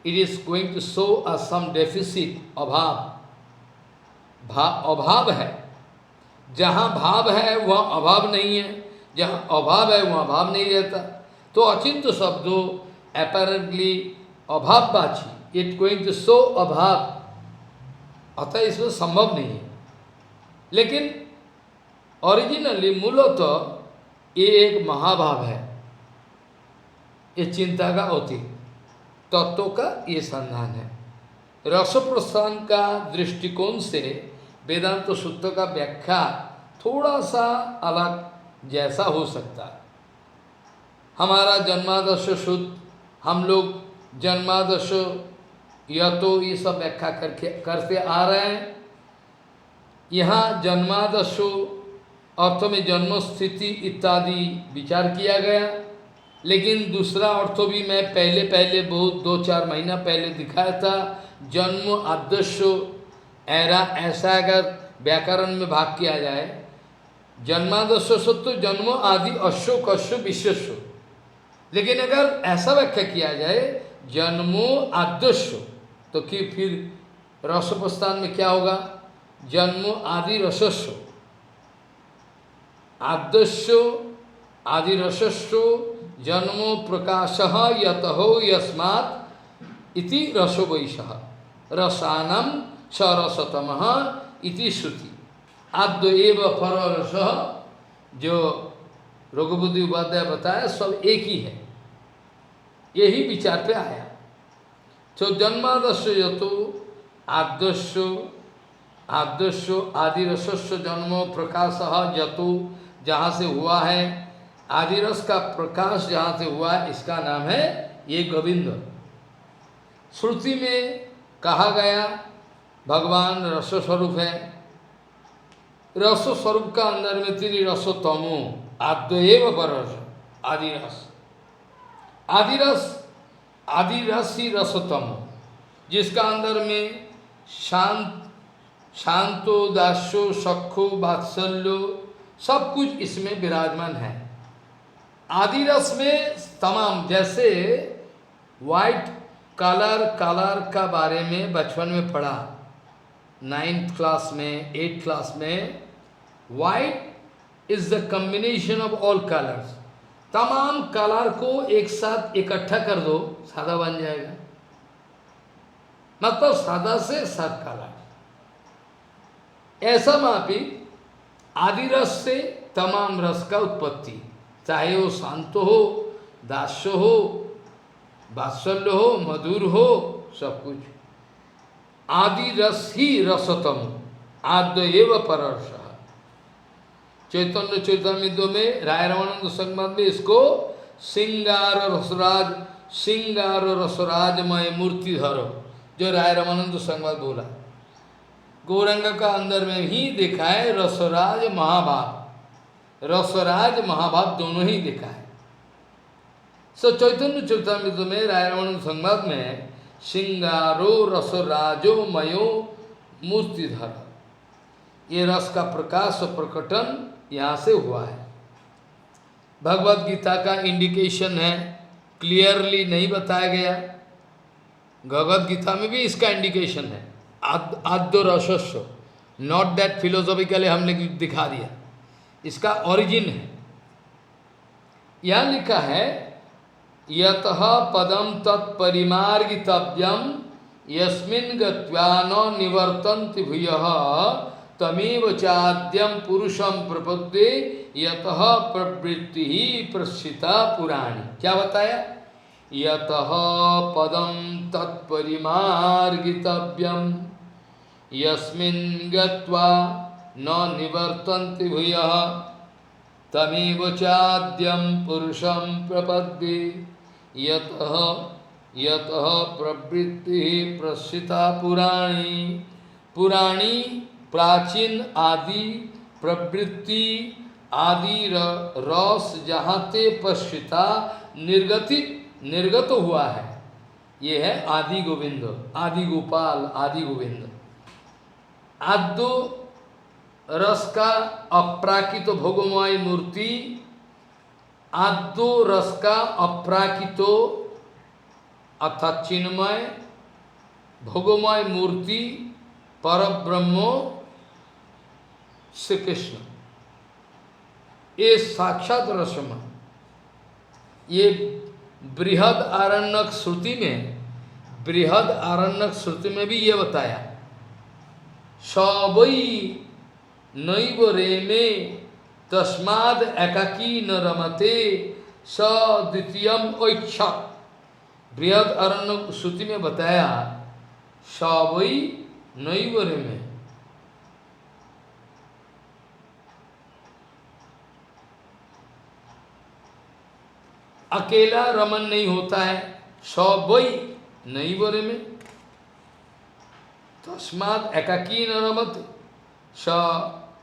[SPEAKER 1] it is going to show us some deficit, अभाव है। जहाँ भाव है वहाँ अभाव नहीं है, जहाँ अभाव है वहाँ भाव नहीं रहता। तो अचिंत शब्दों apparently अभाववाची, it going to show अभाव, अतः इसमें संभव नहीं है। लेकिन ओरिजिनली मूलतः ये एक महाभाव है, ये चिंता का अतीत तत्वों का ये संधान है। रस प्रस्थान का दृष्टिकोण से वेदांत सूत्र का व्याख्या थोड़ा सा अलग जैसा हो सकता है। हमारा जन्मादर्श शुद्ध, हम लोग जन्मादर्श या तो ये सब व्याख्या करते आ रहे हैं। यहाँ जन्मादर्श अर्थ में जन्म स्थिति इत्यादि विचार किया गया, लेकिन दूसरा अर्थ भी मैं पहले बहुत 2-4 महीना पहले दिखाया था। जन्म आदर्श एरा, ऐसा अगर व्याकरण में भाग किया जाए, जन्मादर्श तो जन्म आदि अश्व कश्व विश्व, लेकिन अगर ऐसा व्याख्या किया जाए जन्मो आदर्श, तो कि फिर रस प्रस्थान में क्या होगा, जन्मो आदि रसस्व, आदर्श आदि रसस्व जन्मो प्रकाश यतहो यस्मात् इति रसो वैशः रसानम स रसतमः इति श्रुति। आद्य एव पर रस जो रघुपति उपाध्याय बताया सब एक ही है, यही विचार पे आया। तो जन्मादस्य यतो आद्यस्यो आद्यस्यो आदिरसस्य जन्म प्रकाश जतो, जहाँ से हुआ है आदिरस का प्रकाश, जहाँ से हुआ है इसका नाम है ये गोविंद। श्रुति में कहा गया भगवान रस स्वरूप है, रस स्वरूप का अंदर में तीन रसोत्तमो आद्य एव परस, आदिरस, आदिरस, आदिरस ही रसोत्तम, जिसका अंदर में शांतो दास्यो सखो वात्सल्यो सब कुछ इसमें विराजमान है। आदिरस में तमाम, जैसे वाइट कलर, कलर का बारे में बचपन में पढ़ा 9th क्लास में 8th क्लास में, white is the combination of all colours, तमाम कलर को एक साथ इकट्ठा कर दो सादा बन जाएगा, मतलब सादा से सब कलर। ऐसा मापी आदिरस से तमाम रस का उत्पत्ति, चाहे वो शांत हो, दास्य हो, वात्सल्य हो, मधुर हो, सब कुछ आदि रस ही रसतम, आद्य एव परस। चैतन्य चैतन्य में राय रामानंद संवाद में इसको सिंगार रसराज, सिंगार रसराजमय मूर्तिधर, जो राय रामानंद संवाद बोला, गौरंग का अंदर में ही देखा है रसराज महाभाव, रसराज महाभाव दोनों ही देखा है। सो चैतन्य चैतन्य में राय रामानंद संवाद में सिंगारो रसराजो मयो मूर्तिधर, ये रस का प्रकाश और प्रकटन यहाँ से हुआ है। भगवद गीता का इंडिकेशन है, क्लियरली नहीं बताया गया, भगवद गीता में भी इसका इंडिकेशन है, आद्य रसस्व, नॉट दैट फिलोसॉफिकली हमने दिखा दिया, इसका ओरिजिन है। यहाँ लिखा है यतः पदम तत्परिमार्गितव्यम यस्मिन् गत्वा न निवर्तन्ति भूयः तमेव चाद्यम पुरुषम प्रपद्ये यतः प्रवृत्ति ही प्रसिता पुराणी। क्या बताया? यतः पदम तत्परिमार्गितव्यम यस्मिन् गत्वा न निवर्तन्ति भूयः तमेव चाद्यम पुरुषम प्रपद्ये यतः यतः प्रवृत्ति प्रसिता पुराणी। पुराणी प्राचीन आदि प्रवृत्ति आदि रस जहाँ ते पश्चिता निर्गत हुआ है, ये है आदि गोविंद, आदि गोपाल, आदि गोविंद। आद्यो रस का अप्राकृत भोगमय मूर्ति, आद्यो रस का अप्राकृतो अर्थात चिन्मय भोगमय मूर्ति परब्रह्म श्री कृष्ण, ये साक्षात रसमय। ये बृहद आरण्यक श्रुति में, बृहद आरण्यक श्रुति में भी ये बताया, सवै नैव रेमे तस्माद् एकाकी न रमते स द्वितीयम ऐच्छत्। बृहद आरण्यक श्रुति में बताया सवै नैव रेमे, अकेला रमन नहीं होता है, सवै नैव रेमे तस्माद् एकाकी न रमते स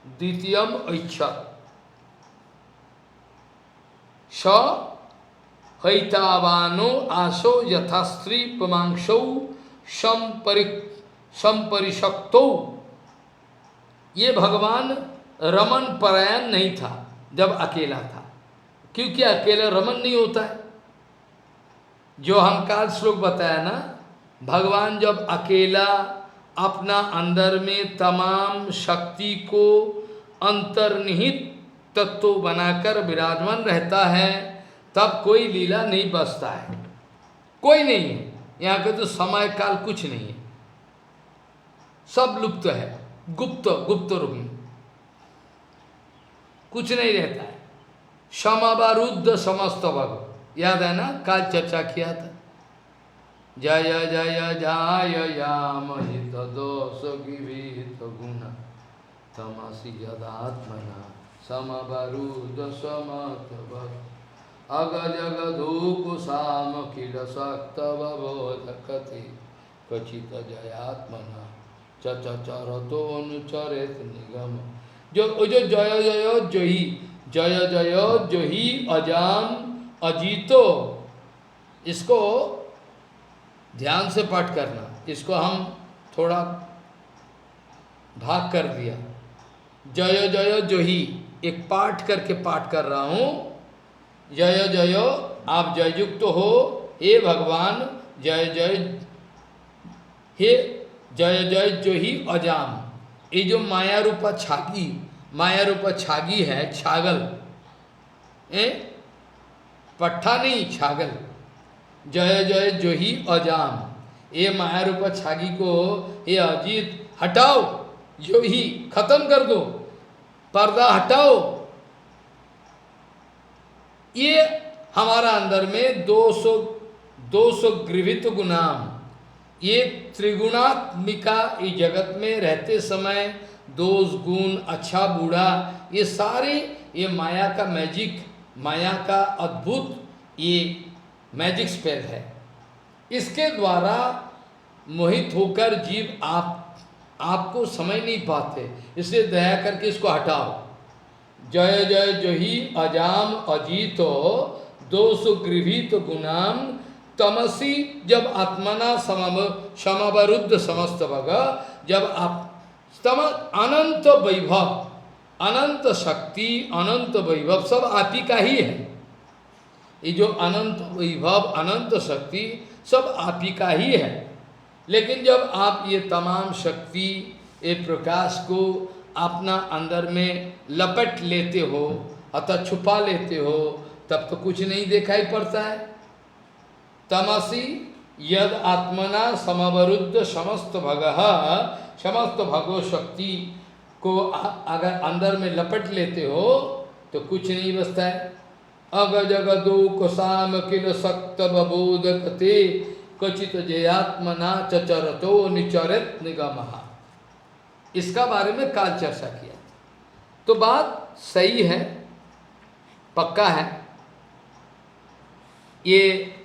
[SPEAKER 1] द्वितीयम ऐच्छत्। स हैतावानो आसो यथा स्त्री पमांसौ संपरिशक्तो। ये भगवान रमन परायण नहीं था जब अकेला था, क्योंकि अकेला रमन नहीं होता है। जो हम काल श्लोक बताया ना, भगवान जब अकेला अपना अंदर में तमाम शक्ति को अंतर्निहित तत्व बनाकर विराजमान रहता है, तब कोई लीला नहीं बसता है, कोई नहीं है। यहाँ का तो समय काल कुछ नहीं है, सब लुप्त है, गुप्त गुप्त रूप में। कुछ नहीं रहता है। समवरुद्ध समस्त भग, याद है ना, कल चर्चा किया था। जय जय जय याम हित दोष गिवित गुण तमसि यदात्मना समवरुद्ध समस्त भग अग जग धूकुशाम किल सक्त बोधकति क्वचित जयात्मना चरतो अनुचरित निगम। जो जय जय जही, जय जय जही अजाम अजीतो, इसको ध्यान से पाठ करना। इसको हम थोड़ा भाग कर दिया। जय जय जही एक पाठ करके पाठ कर रहा हूं। जय जय, आप जययुक्त हो हे भगवान, जय जय, हे जय जय जही अजाम। ये जो माया रूपा छागी, माया रूपा छागी है, छागल, पट्ठा नहीं छागल, जय जय जही अजाम, ये माया रूपा छागी को ये अजीत हटाओ, जो ही खत्म कर दो, पर्दा हटाओ। ये हमारा अंदर में 200 गृहित गुणाम, ये त्रिगुणात्मिका इस जगत में रहते समय दोष गुण अच्छा बूढ़ा, ये सारे ये माया का मैजिक, माया का अद्भुत ये मैजिक स्पेल है। इसके द्वारा मोहित होकर जीव आपको समझ नहीं पाते, इसलिए दया करके इसको हटाओ। जय जय जही अजाम अजीतो दोष गृहीत गुणाम तमसी, जब आत्मना समवरुद्ध समस्त भग, जब आप तम अनंत वैभव, अनंत शक्ति, अनंत वैभव सब आप ही का ही है। ये जो अनंत वैभव, अनंत शक्ति सब आप ही का ही है। लेकिन जब आप ये तमाम शक्ति, ये प्रकाश को अपना अंदर में लपेट लेते हो अथवा छुपा लेते हो, तब तो कुछ नहीं दिखाई पड़ता है। तमसी यद आत्मना समवरुद्ध समस्त भगः, समस्त भगो शक्ति को अगर अंदर में लपेट लेते हो तो कुछ नहीं बचता है। अग जगदो कोसाम किल सक्त बबोधकते क्वचित जयात्मना चरतो निचरित निगमः। इसका बारे में काल चर्चा किया। तो बात सही है, पक्का है। ये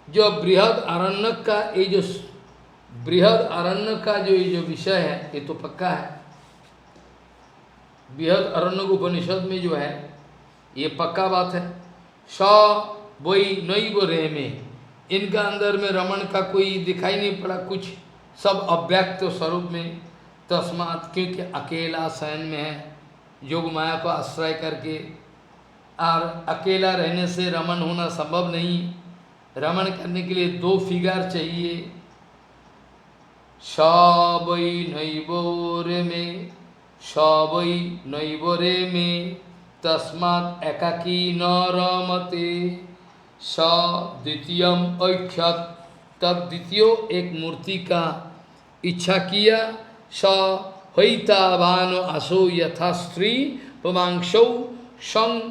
[SPEAKER 1] जो बृहद आरण्यक का, ये जो बृहद आरण्यक का जो ये जो विषय है, ये तो पक्का है। बृहद आरण्यक उपनिषद में जो है ये पक्का बात है। स वही नैव रे में, इनका अंदर में रमण का कोई दिखाई नहीं पड़ा कुछ, सब अव्यक्त स्वरूप में। तस्मात्, क्योंकि अकेला शयन में है, योग माया को आश्रय करके, और अकेला रहने से रमण होना संभव नहीं। रमण करने के लिए 2 फिगर चाहिए। सवै नैवोरे में, सवै नैवोरे में तस्मात् एकाकी न रमते। स द्वितीयम ऐक्षत, तब द्वितीय एक मूर्ति का इच्छा किया। स हैतावान आसो यथा स्त्री पुमांसौ संग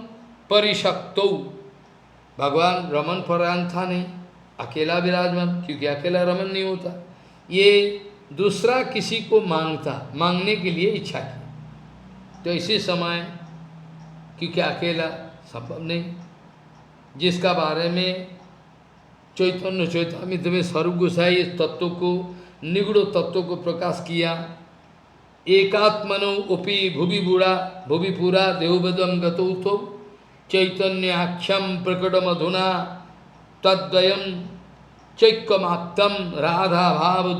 [SPEAKER 1] परिशक्तौ। भगवान रमन परायण था नहीं, अकेला विराजमान, क्योंकि अकेला रमन नहीं होता। ये दूसरा किसी को मांगने के लिए इच्छा की, तो इसी समय क्योंकि अकेला संभव नहीं, जिसका बारे में चैतन्य चैतामृत में स्वरूप गोसाई इस तत्व को, निगुड़ तत्व को प्रकाश किया। एकात्मनो उपि भुवि बुड़ा भुवि पूरा देववेदम गतौ चैतन्याख्यम प्रकटमधुना तद्वयम चैक्यमाप्तम राधा भाव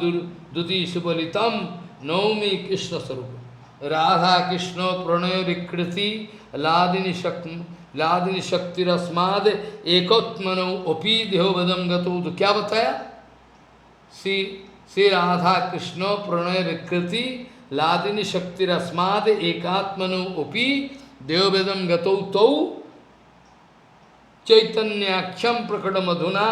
[SPEAKER 1] दुति सुबलितम नौमी कृष्ण स्वरूप। राधा कृष्ण प्रणय विकृति लादिनी शक्तिरस्माद एकोत्मनो अपि देहोवदम गतो। तो क्या बताया? श्री राधा कृष्ण प्रणय विकृति लादिनी शक्तिरस्माद एकात्मनो अपि देहोवदम गतो तौ चैतन्याख्यम प्रकट मधुना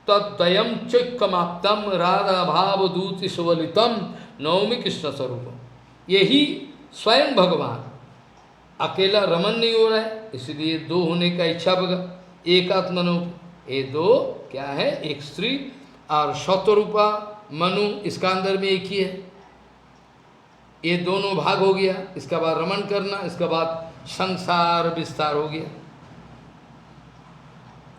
[SPEAKER 1] तद्वयम चैक्यमाप्तम राधा भाव दूति सुवलितम नवमी कृष्ण स्वरूप। यही स्वयं भगवान, अकेला रमन नहीं हो रहा है, इसलिए दो होने का इच्छा बगा, एकात्मनो, ये दो क्या है, एक स्त्री और शतरूपा मनु, इसका अंदर में एक ही है, ये दोनों भाग हो गया, इसका बाद रमन करना, इसका बाद संसार विस्तार हो गया।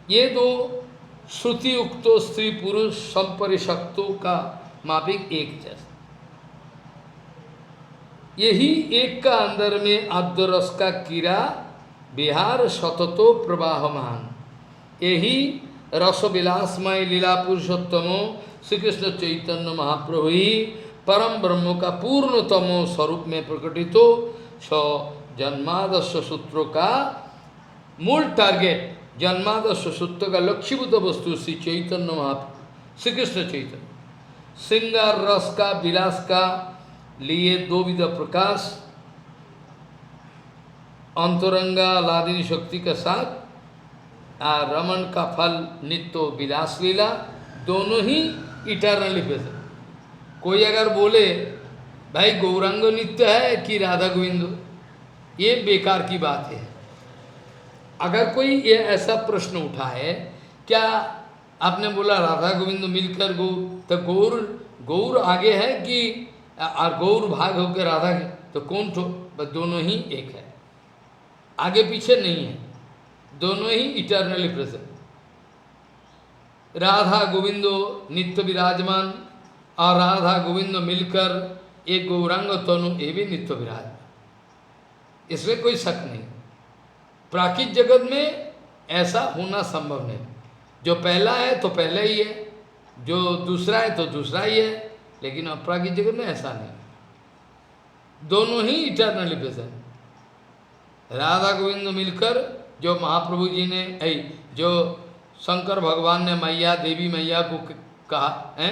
[SPEAKER 1] ये दो श्रुति उक्तो स्त्री पुरुष संपरिशक्तों का मापिक एक जैसा, यही एक का अंदर में आद्यरस का कीड़ा विहार सततो प्रवाहमान, यही रस विलासमय लीला पुरुषोत्तमो श्री कृष्ण चैतन्य महाप्रभु ही परम ब्रह्म का पूर्णतमो स्वरूप में प्रकटित हो। सो जन्मादस्य सूत्रों का मूल टारगेट, जन्मादस्य सूत्र का लक्ष्यभूत वस्तु श्री चैतन्य महाप्रभु, श्री कृष्ण चैतन्य, श्रृंगार रस का विलास का लिए दो विध प्रकाश, अंतरंगा लादिनी शक्ति के साथ रमन का फल नित्य विलास लीला, दोनों ही इटर्नली प्रेजेंट। कोई अगर बोले भाई गौरांग नित्य है कि राधा गोविंद, ये बेकार की बात है। अगर कोई ये ऐसा प्रश्न उठाए, क्या आपने बोला राधा गोविंद मिलकर गौर, तो गौर आगे है कि और गौर भाग होकर राधा के, तो कौन ठो, बस दोनों ही एक है, आगे पीछे नहीं है, दोनों ही इटर्नली प्रेजेंट। राधा गोविंदो नित्य विराजमान और राधा गोविंद मिलकर एक गौरांग तनु, ये भी नित्य विराजमान, इसमें कोई शक नहीं। प्राकृतिक जगत में ऐसा होना संभव नहीं, जो पहला है तो पहला ही है, जो दूसरा है तो दूसरा ही है, लेकिन अपराकृतिक जगत में ऐसा नहीं, दोनों ही इटर्नली प्रेजेंट। राधा गोविंद मिलकर जो महाप्रभु जी ने जो शंकर भगवान ने मैया देवी मैया को कहा है,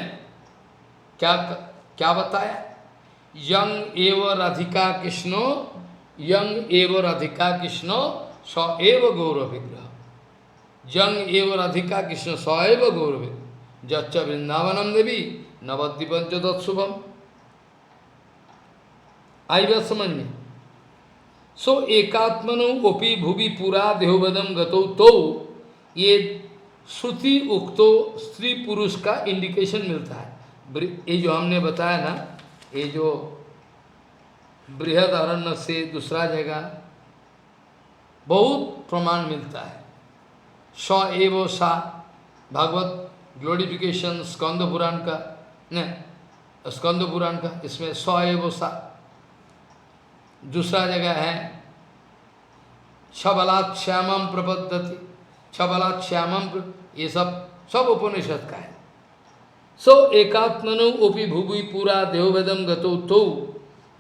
[SPEAKER 1] क्या बताया, यंग एव राधिका कृष्णो, यंग एव राधिका कृष्णो स एव गौर विग्रह, यंग एव राधिका कृष्ण स एव गौर विग्रह, जच्च वृंदावनम देवी नवद्वीपंच तत्शुभम। आई बात समझ में। सो एकात्मनो ओपी भुवि पुरा देहोवदम गतो, तो ये श्रुति उक्तो स्त्री पुरुष का इंडिकेशन मिलता है। ये जो हमने बताया ना, ये जो बृहद अरण्य से दूसरा जगह बहुत प्रमाण मिलता है। स एव सा, भागवत ग्लोरिफिकेशन स्कंद पुराण का, नहीं स्कंद पुराण का, इसमें स एव सा। दूसरा जगह है छबलात् श्यामम प्रपद्धति, छबलात् श्यामम, ये सब उपनिषद का है। सो एकात्मनो ओपी भुवि पूरा देहोवेदम गतो, तो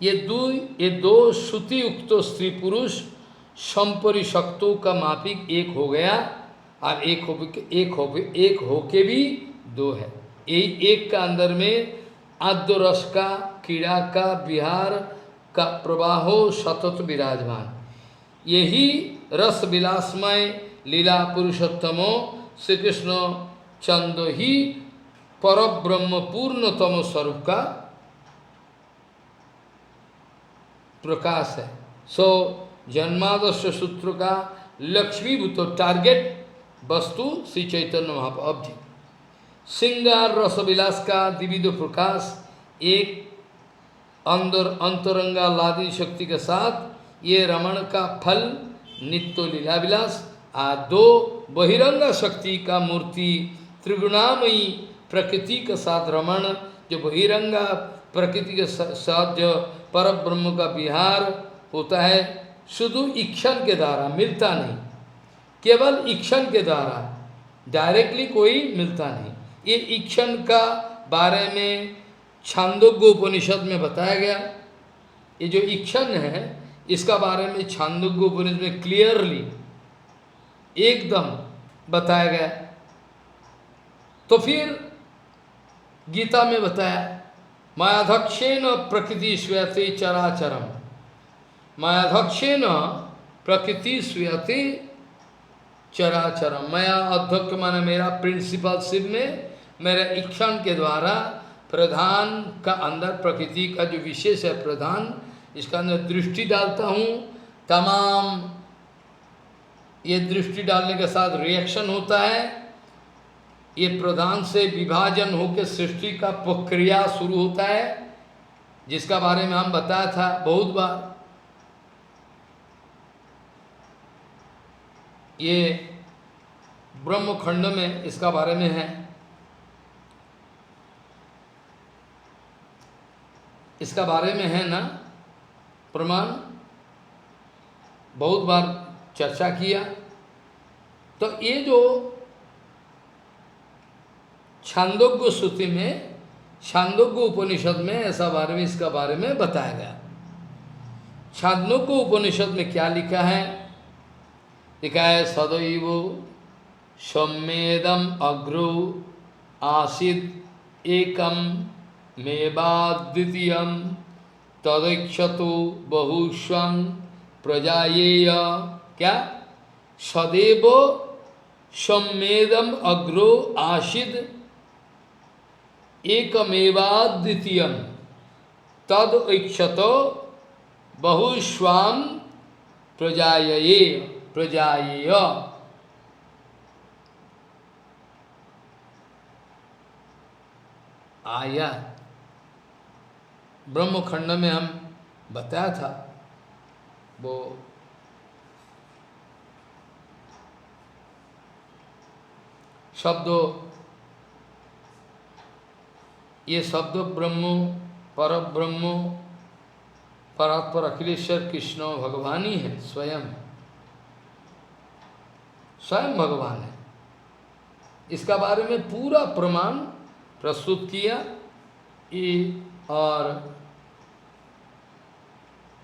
[SPEAKER 1] ये दो श्रुति उक्तो स्त्री पुरुष संपरिशक्तों का मापिक एक हो गया, और एक होके भी दो है। एक का अंदर में आद्य रस का कीड़ा का विहार का प्रवाहो सतत विराजमान, यही रस विलासमय लीला पुरुषोत्तमो श्री कृष्ण चंद्र ही परब्रह्म पूर्णतम स्वरूप का प्रकाश है। सो जन्मादर्श सूत्र का लक्ष्मीभूत टारगेट वस्तु श्री चैतन्य महाप्रभु। श्रृंगार रस विलास का द्विविध प्रकाश, एक अंतरंगा लादी शक्ति के साथ ये रमण का फल नित्य लीला विलास, दो बहिरंगा शक्ति का मूर्ति त्रिगुणामयी प्रकृति के साथ रमण, जो बहिरंगा प्रकृति के साथ जो पर ब्रह्म का विहार होता है, शुद्ध इक्षण के द्वारा मिलता नहीं, केवल इक्षण के द्वारा, डायरेक्टली कोई मिलता नहीं। ये इक्षण का बारे में छांदोग्य उपनिषद में बताया गया। ये जो इक्षण है, इसका बारे में छांदोग्य उपनिषद में क्लियरली एकदम बताया गया। तो फिर गीता में बताया, मायाधक्षेन प्रकृति श्वेते चराचरम, मायाधक्षेन प्रकृति श्वेते चराचरम। माया अध्यक्ष माने मेरा प्रिंसिपलशिप में मेरे इक्षण के द्वारा प्रधान का अंदर प्रकृति का जो विशेष है प्रधान, इसका अंदर दृष्टि डालता हूँ, तमाम ये दृष्टि डालने के साथ रिएक्शन होता है, ये प्रधान से विभाजन होकर सृष्टि का प्रक्रिया शुरू होता है, जिसका बारे में हम बताया था बहुत बार। ये ब्रह्मखंड में इसका बारे में है। इसका बारे में है ना प्रमाण, बहुत बार चर्चा किया। तो ये जो छांदोग्य श्रुति में, छांदोग्य उपनिषद में ऐसा बारे में, इसका बारे में बताया गया। छांदोग्य उपनिषद में क्या लिखा है? लिखा है सदैव सम्मेदम अग्रो आसीद एकम मेवाद्वितीयम तदैक्षतो बहुष्वं प्रजायेय। क्या? सदैव सम्मेदम अग्रो आसीद एकमेवाद्वितीयम तदैक्षतो बहुष्वां प्रजायेय। आया ब्रह्मखंड में हम बताया था, वो शब्द, ये शब्द ब्रह्म, पर ब्रह्म, परात्पर अखिलेश्वर कृष्ण भगवान ही है, स्वयं स्वयं भगवान है। इसका बारे में पूरा प्रमाण प्रस्तुत किया। और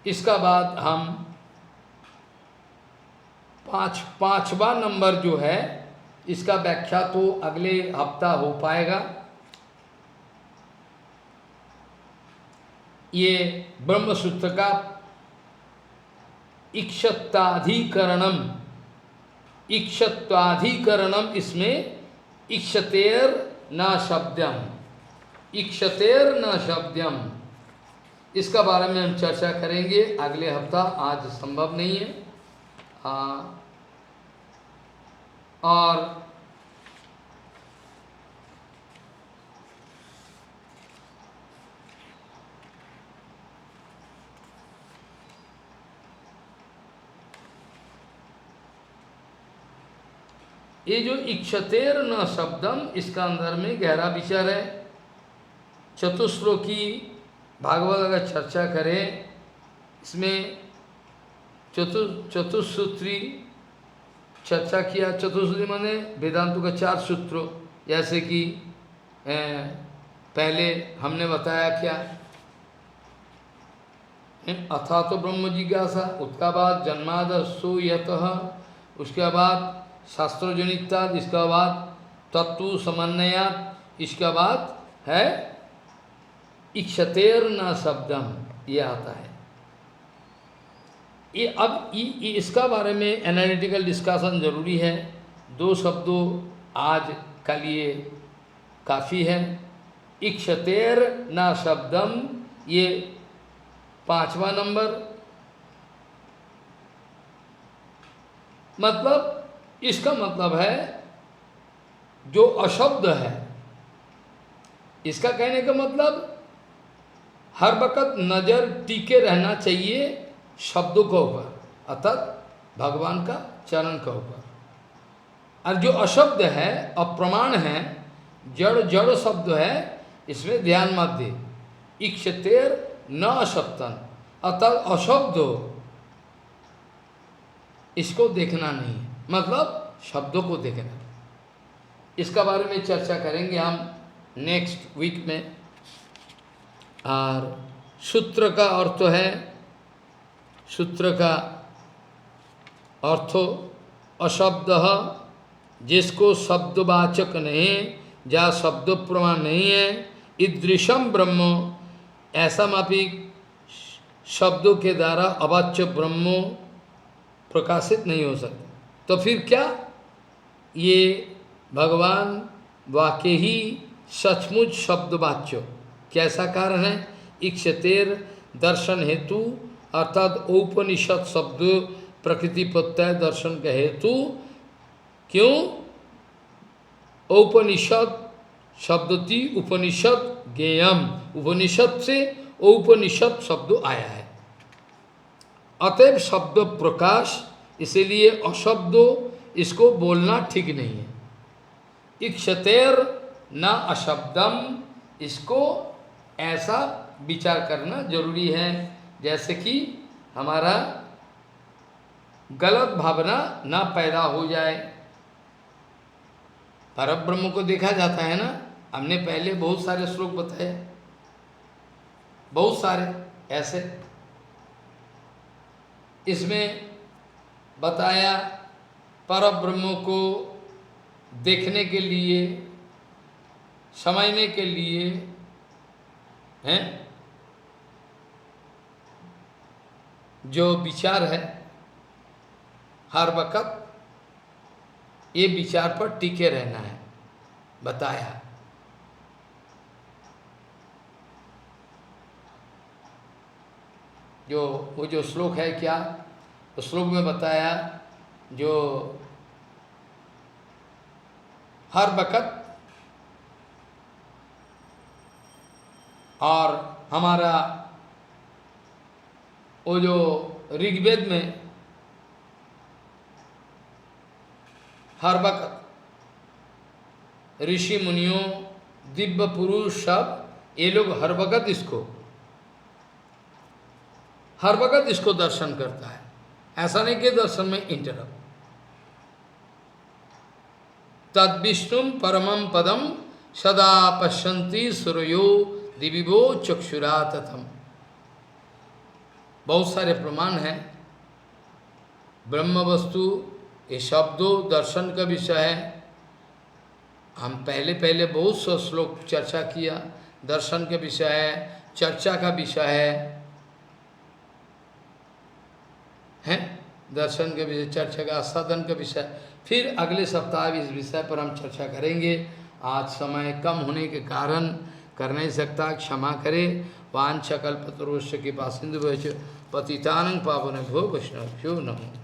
[SPEAKER 1] इसका बाद हम पांचवा नंबर जो है, इसका व्याख्या तो अगले हफ्ता हो पाएगा। ये ब्रह्मसूत्र का इक्षत्वाधिकरणम, इसमें इक्षतेर न शब्दम, इक्षतेर न शब्दम, इसका बारे में हम चर्चा करेंगे अगले हफ्ता। आज संभव नहीं है। और ये जो इक्षतेर न शब्दम, इसका अंदर में गहरा विचार है। चतुश्लोकी भागवत अगर चर्चा करें, इसमें चतुसूत्री चर्चा किया। चतुसूत्री माने वेदांतों का 4 सूत्र, जैसे कि पहले हमने बताया क्या, अथा तो ब्रह्म जिज्ञासा, उसका बाद जन्मादस्सु यतः, उसके बाद शास्त्रजनिता, इसका बाद तत्व समन्वयात, इसका बाद है इक्षतेर न शब्दम, ये आता है। ये अब इसका बारे में एनालिटिकल डिस्कशन जरूरी है। 2 शब्दों आज का लिए काफ़ी है। इक्षतेर न शब्दम, ये 5वां नंबर। मतलब इसका मतलब है जो अशब्द है, इसका कहने का मतलब हर वक्त नजर टिके रहना चाहिए शब्दों के ऊपर, अर्थात भगवान का चरण के ऊपर। और जो अशब्द है, अप्रमाण है, जड़ शब्द है, इसमें ध्यान मत दे। इक्षतेर न अशब्दन, अर्थात अशब्द इसको देखना नहीं है, मतलब शब्दों को देखना। इसका बारे में चर्चा करेंगे हम नेक्स्ट वीक में। और सूत्र का अर्थ है, सूत्र का अर्थ अशब्द, जिसको शब्दवाचक नहीं, जहाँ शब्द प्रमाण नहीं है, ईदृशम ब्रह्म, ऐसा मापिक शब्दों के द्वारा अवाच्य ब्रह्म प्रकाशित नहीं हो सकता। तो फिर क्या? ये भगवान वाकई ही सचमुच शब्दवाच्य, कैसा कारण है? इक्षतेर दर्शन हेतु अर्थात औपनिषद शब्द प्रकृति प्रत्यय दर्शन का हेतु क्यों? औपनिषद शब्दति उपनिषद ज्ञेयम, उपनिषद से औपनिषद शब्द आया है। अतएव शब्द प्रकाश, इसीलिए अशब्द इसको बोलना ठीक नहीं है। इक्षतेर न अशब्दम, इसको ऐसा विचार करना जरूरी है जैसे कि हमारा गलत भावना ना पैदा हो जाए। परब्रह्म को देखा जाता है ना, हमने पहले बहुत सारे श्लोक बताए, बहुत सारे ऐसे। इसमें बताया परब्रह्म को देखने के लिए, समझने के लिए हैं जो विचार है, हर वक्त ये विचार पर टिके रहना है, बताया। जो वो जो श्लोक है क्या, उस श्लोक में बताया जो हर वक्त और हमारा वो जो ऋग्वेद में हर वक्त ऋषि मुनियों दिव्य पुरुष सब ये लोग हर वक्त इसको दर्शन करता है। ऐसा नहीं कि दर्शन में इंटरप्ट। तद विष्णुम परमं पदम सदा पश्यन्ति सूर्यो दिविवो चक्षुरा तथम। बहुत सारे प्रमाण हैं। ब्रह्म वस्तु ये शब्दों दर्शन का विषय है। हम पहले बहुत सा श्लोक चर्चा किया, दर्शन के विषय है, चर्चा का विषय है दर्शन के विषय, चर्चा का साधन का विषय। फिर अगले सप्ताह इस विषय पर हम चर्चा करेंगे। आज समय कम होने के कारण कर नहीं सकता, क्षमा करे। वांछा कल्पतरुश्च कृपा सिंधु पतितानं पावनेभ्यो वैष्णवेभ्यो नमः।